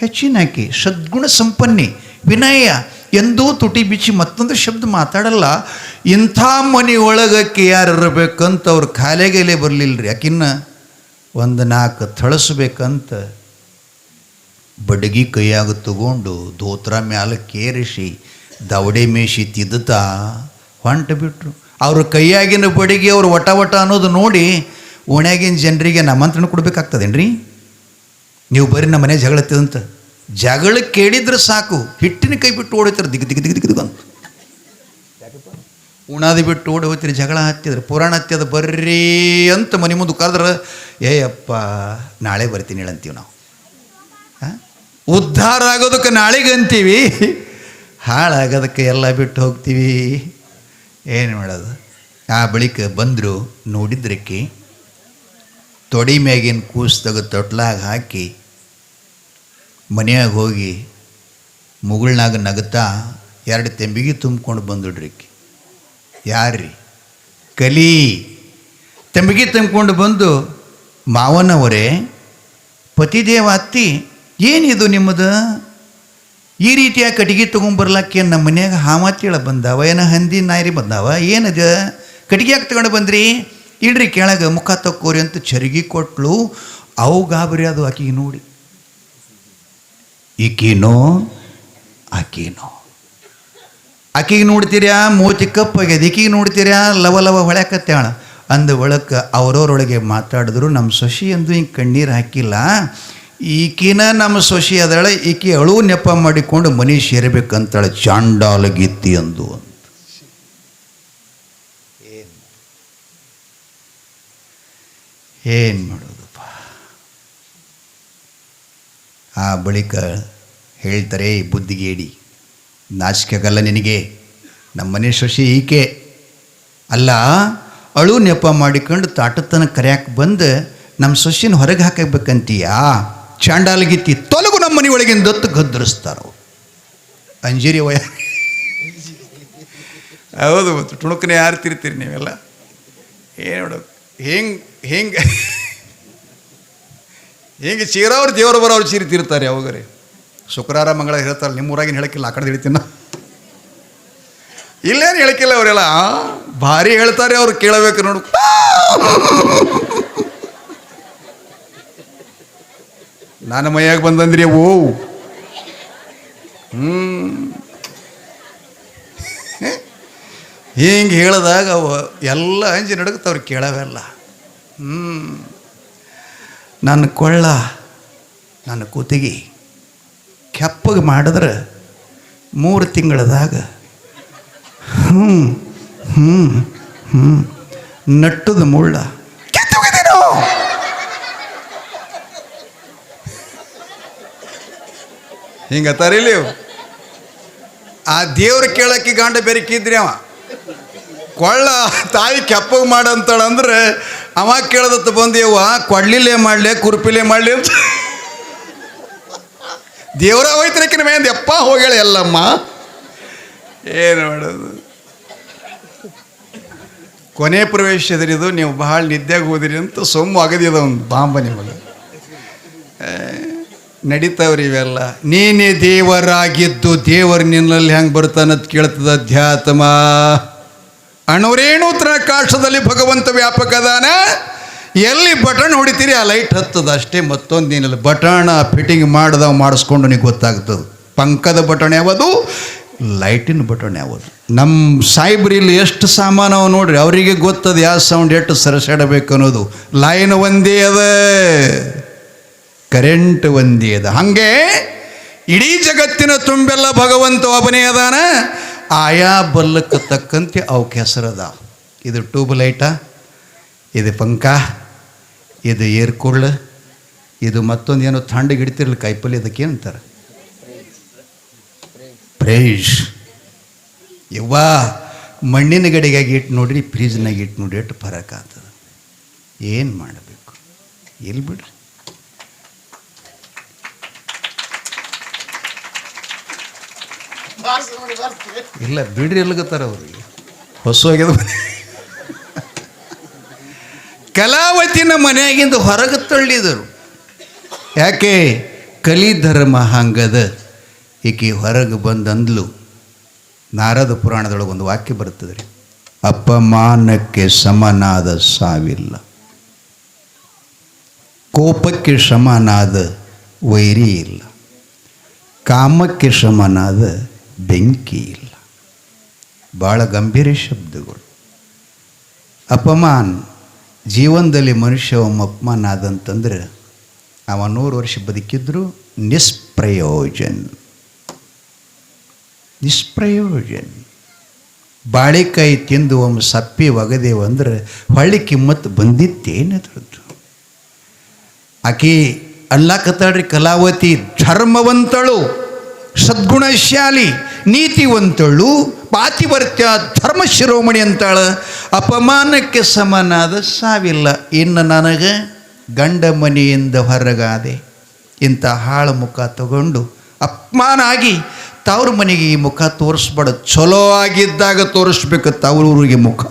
ಹೆಚ್ಚಿನಾಕಿ, ಸದ್ಗುಣ ಸಂಪನ್ನಿ, ವಿನಯ, ಎಂದೂ ತುಟಿ ಬಿಚ್ಚಿ ಮತ್ತೊಂದು ಶಬ್ದ ಮಾತಾಡಲ್ಲ. ಇಂಥ ಮನೆ ಒಳಗಕ್ಕೆ ಯಾರು ಇರಬೇಕಂತ ಅವ್ರ ಕಾಲೆಗೆಲೆ ಬರಲಿಲ್ಲ ರೀ. ಆಕಿನ್ನ ಒಂದು 4 ಥಳಿಸ್ಬೇಕಂತ ಬಡಗಿ ಕೈಯಾಗ ತಗೊಂಡು ಧೋತ್ರ ಮ್ಯಾಲ ಕೇರಿಸಿ ದವಡೆ ಮೇಷಿ ತಿದ್ದುತ್ತಾ ಹೊಂಟು ಬಿಟ್ರು. ಅವ್ರ ಕೈಯಾಗಿನ ಬಡಿಗೆ ಅವ್ರು ವಟ ವಟ ಅನ್ನೋದು ನೋಡಿ ಓಣ್ಯಾಗಿನ ಜನರಿಗೆ ನಮಂತ್ರಣ ಕೊಡ್ಬೇಕಾಗ್ತದೇನ್ರಿ? ನೀವು ಬರೀ ನಮ್ಮ ಮನೆ ಜಗಳತ್ತದಂತ ಜಗಳ ಕೇಳಿದ್ರೆ ಸಾಕು, ಹಿಟ್ಟಿನ ಕೈ ಬಿಟ್ಟು ಓಡಿತಾರೆ ದಿಗ್ ದಿಗ್ ದಿಗ್ ದಿಗ್ ಅಂತ. ಉಣಾದಿ ಬಿಟ್ಟು ಓಡಿ ಹೋಗ್ತೀರಿ, ಜಗಳ ಹತ್ತಿದ್ರೆ ಪುರಾಣ ಹತ್ಯದ ಬರ್ರಿ ಅಂತ ಮನೆ ಮುಂದೆ ಕರೆದ್ರೆ ಏಯಪ್ಪ ನಾಳೆ ಬರ್ತೀನಿ ಹೇಳಂತೀವಿ ನಾವು. ಉದ್ಧಾರ ಆಗೋದಕ್ಕೆ ನಾಳೆಗೆ ಅಂತೀವಿ, ಹಾಳಾಗೋದಕ್ಕೆ ಎಲ್ಲ ಬಿಟ್ಟು ಹೋಗ್ತೀವಿ. ಏನು ಮಾಡೋದು? ಆ ಬಳಿಕ ಬಂದರು, ನೋಡಿದ್ರಕ್ಕೆ ತೊಡಿ ಮ್ಯಾಗಿನ ಕೂಸ್ದಾಗ ತೊಟ್ಲಾಗ ಹಾಕಿ ಮನೆಯಾಗ ಹೋಗಿ ಮುಗುಳ್ನಾಗ ನಗುತ್ತಾ 2 ತೆಂಬಿಗೆ ತುಂಬ್ಕೊಂಡು ಬಂದುಡ್ರಿಕ್ಕಿ. ಯಾರ್ರಿ? ಕಲಿ. ತೆಂಬಿಗೆ ತುಂಬ್ಕೊಂಡು ಬಂದು, ಮಾವನವರೇ, ಪತಿದೇವ ಅತ್ತಿ, ಏನಿದು ನಿಮ್ಮದು? ಈ ರೀತಿಯ ಕಟ್ಟಿಗೆ ತೊಗೊಂಬರ್ಲಾಕೆ ನಮ್ಮ ಮನ್ಯಾಗ ಹಾಮಾತಿಳ ಬಂದಾವ, ಏನೋ ಹಂದಿ ನಾಯಿರಿ ಬಂದಾವ, ಏನದು ಕಟ್ಟಿಗೆ ಯಾಕೆ ತಗೊಂಡು ಬಂದ್ರಿ? ಇಡ್ರಿ ಕೆಳಗೆ ಮುಖ ತಕ್ಕೋರಿ ಅಂತ ಚರಿಗೆ ಕೊಟ್ಲು. ಅವು ಗಾಬರಿ ಅದು ಆಕಿಗೆ ನೋಡಿ. ಈಕೀನೋ ಆಕೀನೋ ಆಕಿಗೆ ನೋಡ್ತೀರ್ಯಾ ಮೂತಿ ಕಪ್ಪಾಗ್ಯದ, ಈಕಿಗೆ ನೋಡ್ತೀರ್ಯಾ ಲವ ಲವ ಹೊಳ್ಯಾಕತ್ತಾಳ. ಅಂದ ಒಳಕ್ಕೆ ಅವರವರೊಳಗೆ ಮಾತಾಡಿದ್ರು. ನಮ್ಮ ಸೊಸಿ ಎಂದು ಹಿಂಗೆ ಕಣ್ಣೀರು ಹಾಕಿಲ್ಲ, ಈಕಿನ ನಮ್ಮ ಸೊಸಿ ಅದಳ, ಈಕಿ ಅಳು ನೆಪ ಮಾಡಿಕೊಂಡು ಮನೆ ಸೇರಬೇಕಂತಾಳೆ. ಚಾಂಡಾಲಗಿತ್ತಿ ಅಂದು ಅಂತ. ಏನು ಮಾಡೋದಪ್ಪ? ಆ ಬಳಿಕ ಹೇಳ್ತಾರೆ, ಬುದ್ಧಿಗೇಡಿ, ನಾಚಿಕೆಗಲ್ಲ ನಿನಗೆ, ನಮ್ಮ ಮನೆ ಸೊಸಿ ಈಕೆ ಅಲ್ಲ, ಅಳು ನೆಪ ಮಾಡಿಕೊಂಡು ತಾಟತನ ಕರ್ಯಾಕೆ ಬಂದು ನಮ್ಮ ಸೊಸಿನ ಹೊರಗೆ ಹಾಕಬೇಕಂತೀಯಾ? ಚಾಂಡಾಲಗಿತ್ತಿ, ತೊಲಗು ನಮ್ಮ ಮನೆ ಒಳಗಿನ ದತ್ತು ಗದ್ದರಿಸ್ತಾರೋ. ಅಂಜೀರಿ ವಯ ಹೌದು, ತುಣುಕನೇ ಯಾರು ತಿರ್ತೀರಿ ನೀವೆಲ್ಲ? ಏನು ನೋಡೋದು? ಹೆಂಗೆ ಚೀರವ್ರು ದೇವರು ಬರೋರು ಚೀರಿ ತಿರ್ತಾರೆ. ಅವಾಗರೇ ಶುಕ್ರವಾರ ಮಂಗಳ ಹೇಳ್ತಾರೆ. ನಿಮ್ಮೂರಾಗಿನ ಹೇಳಕ್ಕಿಲ್ಲ, ಆ ಕಡೆ ಹೇಳ್ತೀನಿ. ಇಲ್ಲೇನು ಹೇಳಕ್ಕಿಲ್ಲ ಅವರೆಲ್ಲ, ಭಾರಿ ಹೇಳ್ತಾರೆ ಅವ್ರು, ಕೇಳಬೇಕು ನೋಡು. ನಾನು ಮೈಯಾಗ ಬಂದಂದ್ರಿ ಓ ಹಿಂಗೆ ಹೇಳಿದಾಗ ಅವು ಎಲ್ಲ ಅಂಜಿ ನಡುಗುತ್ತವ್ರು, ಕೇಳವೆಲ್ಲ. ನನ್ನ ಕೊಳ್ಳ, ನನ್ನ ಕೂತಿಗೆ ಕೆಪ್ಪಗೆ ಮಾಡಿದ್ರೆ 3 ತಿಂಗಳದಾಗ ನಟ್ಟದ ಮುಳ್ಳ ಕಿತ್ತೋಗಿದ್ದೇನೋ. ಹಿಂಗತ್ತಾರಿಲ್ಲ. ಆ ದೇವ್ರ ಕೇಳಕ್ಕೆ ಗಂಡ ಬೆರಕಿದ್ರಿ ಅವ. ಕೊಳ್ಳ ತಾಯಿ ಕೆಪ್ಪಗೆ ಮಾಡಂತಾಳಂದ್ರೆ ಅವ ಕೇಳದತ್ತು ಬಂದೇವ, ಕೊಡ್ಲಿಲ್ಲೇ ಮಾಡಲಿ ಕುರ್ಪಿಲೇ ಮಾಡಲಿ ಅಂತ ದೇವರ ಹೋಯ್ತಿರಕಿನ ಮೇಂದ ಎಪ್ಪ ಹೋಗ್ಯಾಳ ಎಲ್ಲಮ್ಮ. ಏನು ಮಾಡೋದು? ಕೊನೆ ಪ್ರವೇಶದ್ರಿದು, ನೀವು ಭಾಳ ನಿದ್ದೆಗೆ ಹೋದಿರಿ ಅಂತ ಸೊಮ್ಮು ಆಗದಿದ ಒಂದು ಬಾಂಬ ನಿಮಗೆ. ನಡೀತಾವ್ರಿ ಇವೆಲ್ಲ. ನೀನೇ ದೇವರಾಗಿದ್ದು ದೇವರು ನಿನ್ನಲ್ಲಿ ಹೆಂಗೆ ಬರ್ತಾನಂತ ಕೇಳ್ತದ ಅಧ್ಯಾತ್ಮ. ಅಣುರೇಣು ತ್ರಾಕಾಶದಲ್ಲಿ ಭಗವಂತ ವ್ಯಾಪಕದಾನ. ಎಲ್ಲಿ ಬಟನ್ ಹೊಡಿತೀರಿ ಆ ಲೈಟ್ ಹತ್ತದ ಅಷ್ಟೇ, ಮತ್ತೊಂದೇನಿಲ್ಲ. ಬಟಣ ಫಿಟ್ಟಿಂಗ್ ಮಾಡ್ದವ ಮಾಡಿಸ್ಕೊಂಡು ನಿಮಗೆ ಗೊತ್ತಾಗ್ತದೆ. ಪಂಕದ ಬಟನ್ ಯಾವುದು, ಲೈಟಿನ ಬಟನ್ ಯಾವುದು. ನಮ್ಮ ಸಾಯಿಬ್ರಿಲ್ಲಿ ಎಷ್ಟು ಸಾಮಾನವ ನೋಡ್ರಿ, ಅವರಿಗೆ ಗೊತ್ತದ ಯಾವ ಸೌಂಡ್ ಎಷ್ಟು ಸರಸಾಡಬೇಕು ಅನ್ನೋದು. ಲೈನ್ ಒಂದೇ ಅದ, ಕರೆಂಟ್ ಒಂದೇ ಅದ. ಹಾಗೆ ಇಡೀ ಜಗತ್ತಿನ ತುಂಬೆಲ್ಲ ಭಗವಂತ ಒಬ್ಬನೇ ಅದಾನ. ಆಯಾ ಬಲ್ಲಕ್ಕೆ ತಕ್ಕಂತೆ ಅವಕ್ಕೆ ಹೆಸರದ. ಇದು ಟ್ಯೂಬ್ ಲೈಟ, ಇದು ಪಂಕ, ಇದು ಏರ್ಕೂಳ್ಳ, ಇದು ಮತ್ತೊಂದು ಏನೋ ಥಂಡಿಗೆ ಇಡ್ತಿರ್ಲಿ ಕಾಯಿಪಲ್ಯ, ಅದಕ್ಕೆ ಏನಂತಾರೆ ಫ್ರೇಶ್ ಯವ್ವ ಮಣ್ಣಿನ ಗಡಿಗಾಗಿ ಇಟ್ಟು ನೋಡ್ರಿ, ಫ್ರೀಜ್ನಾಗ ಇಟ್ಟು ನೋಡ್ರಿ ಎಷ್ಟು ಫರಕ್ ಆಗ್ತದೆ. ಏನು ಮಾಡಬೇಕು? ಎಲ್ಲಿ ಬಿಡ್ರಿ. ಇಲ್ಲ ಬಿಡ್ರಿ, ಎಲ್ಗತ್ತಾರ ಅವ್ರಿಗೆ ಹೊಸವಾಗ್ಯದ. ಕಲಾವತಿನ ಮನೆಯಾಗಿಂದ ಹೊರಗೆ ತಳ್ಳಿದರು. ಯಾಕೆ? ಕಲಿ ಧರ್ಮ ಹಂಗದ. ಈಕೆ ಹೊರಗೆ ಬಂದಂದ್ಲು. ನಾರದ ಪುರಾಣದೊಳಗೆ ಒಂದು ವಾಕ್ಯ ಬರ್ತದೆ ರೀ, ಅಪಮಾನಕ್ಕೆ ಸಮನಾದ ಸಾವಿಲ್ಲ, ಕೋಪಕ್ಕೆ ಸಮನಾದ ವೈರಿ ಇಲ್ಲ, ಕಾಮಕ್ಕೆ ಸಮನಾದ ಬೆಂಕಿ ಇಲ್ಲ. ಭಾಳ ಗಂಭೀರ ಶಬ್ದಗಳು. ಅಪಮಾನ ಜೀವನದಲ್ಲಿ ಮನುಷ್ಯ ಒಮ್ಮೆ ಅಪಮಾನ ಆದಂತಂದ್ರೆ ಅವ 100 ವರ್ಷ ಬದುಕಿದ್ರು ನಿಷ್ಪ್ರಯೋಜನ. ಬಾಳೆಕಾಯಿ ತಿಂದು ಒಮ್ಮೆ ಸಪ್ಪಿ ಒಗದೇವು ಅಂದ್ರೆ ಹೊಳ್ಳಿ ಕಿಮ್ಮತ್ತು ಬಂದಿತ್ತೇನದ್ರದ್ದು. ಆಕೆ ಅಲ್ಲಾಕತ್ತಾಳ್ರಿ ಕಲಾವತಿ ಧರ್ಮವಂತಳು, ಸದ್ಗುಣಶಾಲಿ, ನೀತಿವಂತಳು, ಪಾತಿವರ್ತ್ಯ, ಧರ್ಮ ಶಿರೋಮಣಿ ಅಂತಾಳ. ಅಪಮಾನಕ್ಕೆ ಸಮನಾದ ಸಾವಿಲ್ಲ. ಇನ್ನು ನನಗೆ ಗಂಡ ಮನೆಯಿಂದ ಹೊರಗಾದೆ, ಇಂಥ ಹಾಳು ಮುಖ ತಗೊಂಡು ಅಪಮಾನ ಆಗಿ ತವ್ರ ಮನೆಗೆ ಈ ಮುಖ ತೋರಿಸ್ಬೇಡ, ಚಲೋ ಆಗಿದ್ದಾಗ ತೋರಿಸ್ಬೇಕು ತವ್ರೂರಿಗೆ ಮುಖ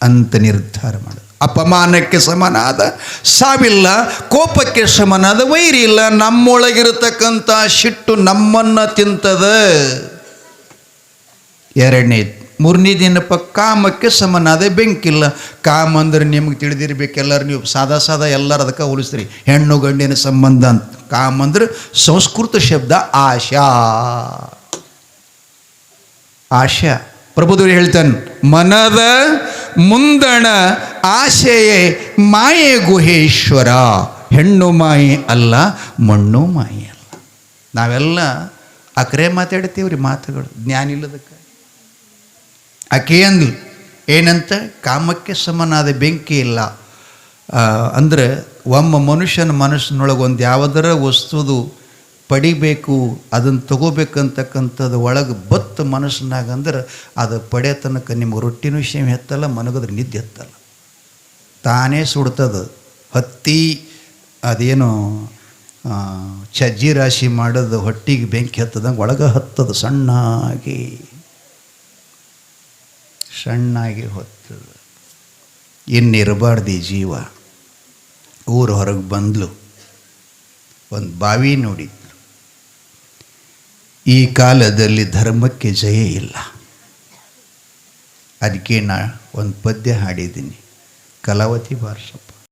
ಅಂತ ನಿರ್ಧಾರ ಮಾಡ. ಅಪಮಾನಕ್ಕೆ ಸಮನಾದ ಸಾವಿಲ್ಲ, ಕೋಪಕ್ಕೆ ಸಮನಾದ ವೈರಿ ಇಲ್ಲ. ನಮ್ಮೊಳಗಿರತಕ್ಕಂಥ ಸಿಟ್ಟು ನಮ್ಮನ್ನು ತಿಂತದ. ಎರಡನೇದು. ಮೂರನೇ ದಿನಪ್ಪ ಕಾಮಕ್ಕೆ ಸಮನಾದ ಬೆಂಕಿಲ್ಲ. ಕಾಮ ಅಂದ್ರೆ ನಿಮ್ಗೆ ತಿಳಿದಿರ್ಬೇಕು, ಎಲ್ಲರೂ ನೀವು ಸಾದಾ ಎಲ್ಲರೂ ಅದಕ್ಕೆ ಹೋಲಿಸ್ತೀರಿ, ಹೆಣ್ಣು ಗಂಡಿನ ಸಂಬಂಧ ಅಂತ. ಕಾಮ ಅಂದ್ರೆ ಸಂಸ್ಕೃತ ಶಬ್ದ ಆಶಾ. ಆಶಾ ಪ್ರಭುದೇವರು ಹೇಳ್ತಾನೆ, ಮನದ ಮುಂದಣ ಆಶೆಯೇ ಮಾಯೆ ಗುಹೇಶ್ವರ. ಹೆಣ್ಣು ಮಾಯೆ ಅಲ್ಲ, ಮಣ್ಣು ಮಾಯೆ ಅಲ್ಲ. ನಾವೆಲ್ಲ ಅಕರೆ ಮಾತಾಡ್ತೀವ್ರಿ ಮಾತುಗಳು, ಜ್ಞಾನ ಇಲ್ಲದಕ್ಕೆ. ಆಕೆ ಅಂದ್ಲು ಏನಂತ? ಕಾಮಕ್ಕೆ ಸಮನಾದ ಬೆಂಕಿ ಇಲ್ಲ. ಅಂದರೆ ಒಮ್ಮ ಮನುಷ್ಯನ ಮನಸ್ಸಿನೊಳಗೆ ಒಂದು ಯಾವುದರ ವಸ್ತುದು ಪಡಿಬೇಕು, ಅದನ್ನು ತಗೋಬೇಕಂತಕ್ಕಂಥದ್ದು ಒಳಗೆ ಬತ್ತು ಮನಸ್ಸಿನಾಗ ಅಂದ್ರೆ ಅದು ಪಡೆಯ ತನಕ ನಿಮ್ಗೆ ರೊಟ್ಟಿನೂ ಶೇಮ್ ಎತ್ತಲ್ಲ, ಮನಗದ್ರೆ ನಿದ್ದೆ ಎತ್ತಲ್ಲ, ತಾನೇ ಸುಡ್ತದ. ಹತ್ತಿ ಅದೇನು ಸಜ್ಜಿ ರಾಶಿ ಮಾಡೋದು ಹೊಟ್ಟಿಗೆ ಬೆಂಕಿ ಹತ್ತದಂಗೆ ಒಳಗೆ ಹತ್ತದ, ಸಣ್ಣಾಗಿ ಹೊತ್ತದ. ಇನ್ನಿರಬಾರ್ದು ಈ ಜೀವ. ಊರು ಹೊರಗೆ ಬಂದ್ಲು, ಒಂದು ಬಾವಿ ನೋಡಿದ್ರು. ಈ ಕಾಲದಲ್ಲಿ ಧರ್ಮಕ್ಕೆ ಜಯ ಇಲ್ಲ. ಅದಕ್ಕೆ ನಾ ಒಂದು ಪದ್ಯ ಹಾಡಿದ್ದೀನಿ, ಕಲಾವತಿ ಬಾರ್ಸಪ್ಪ.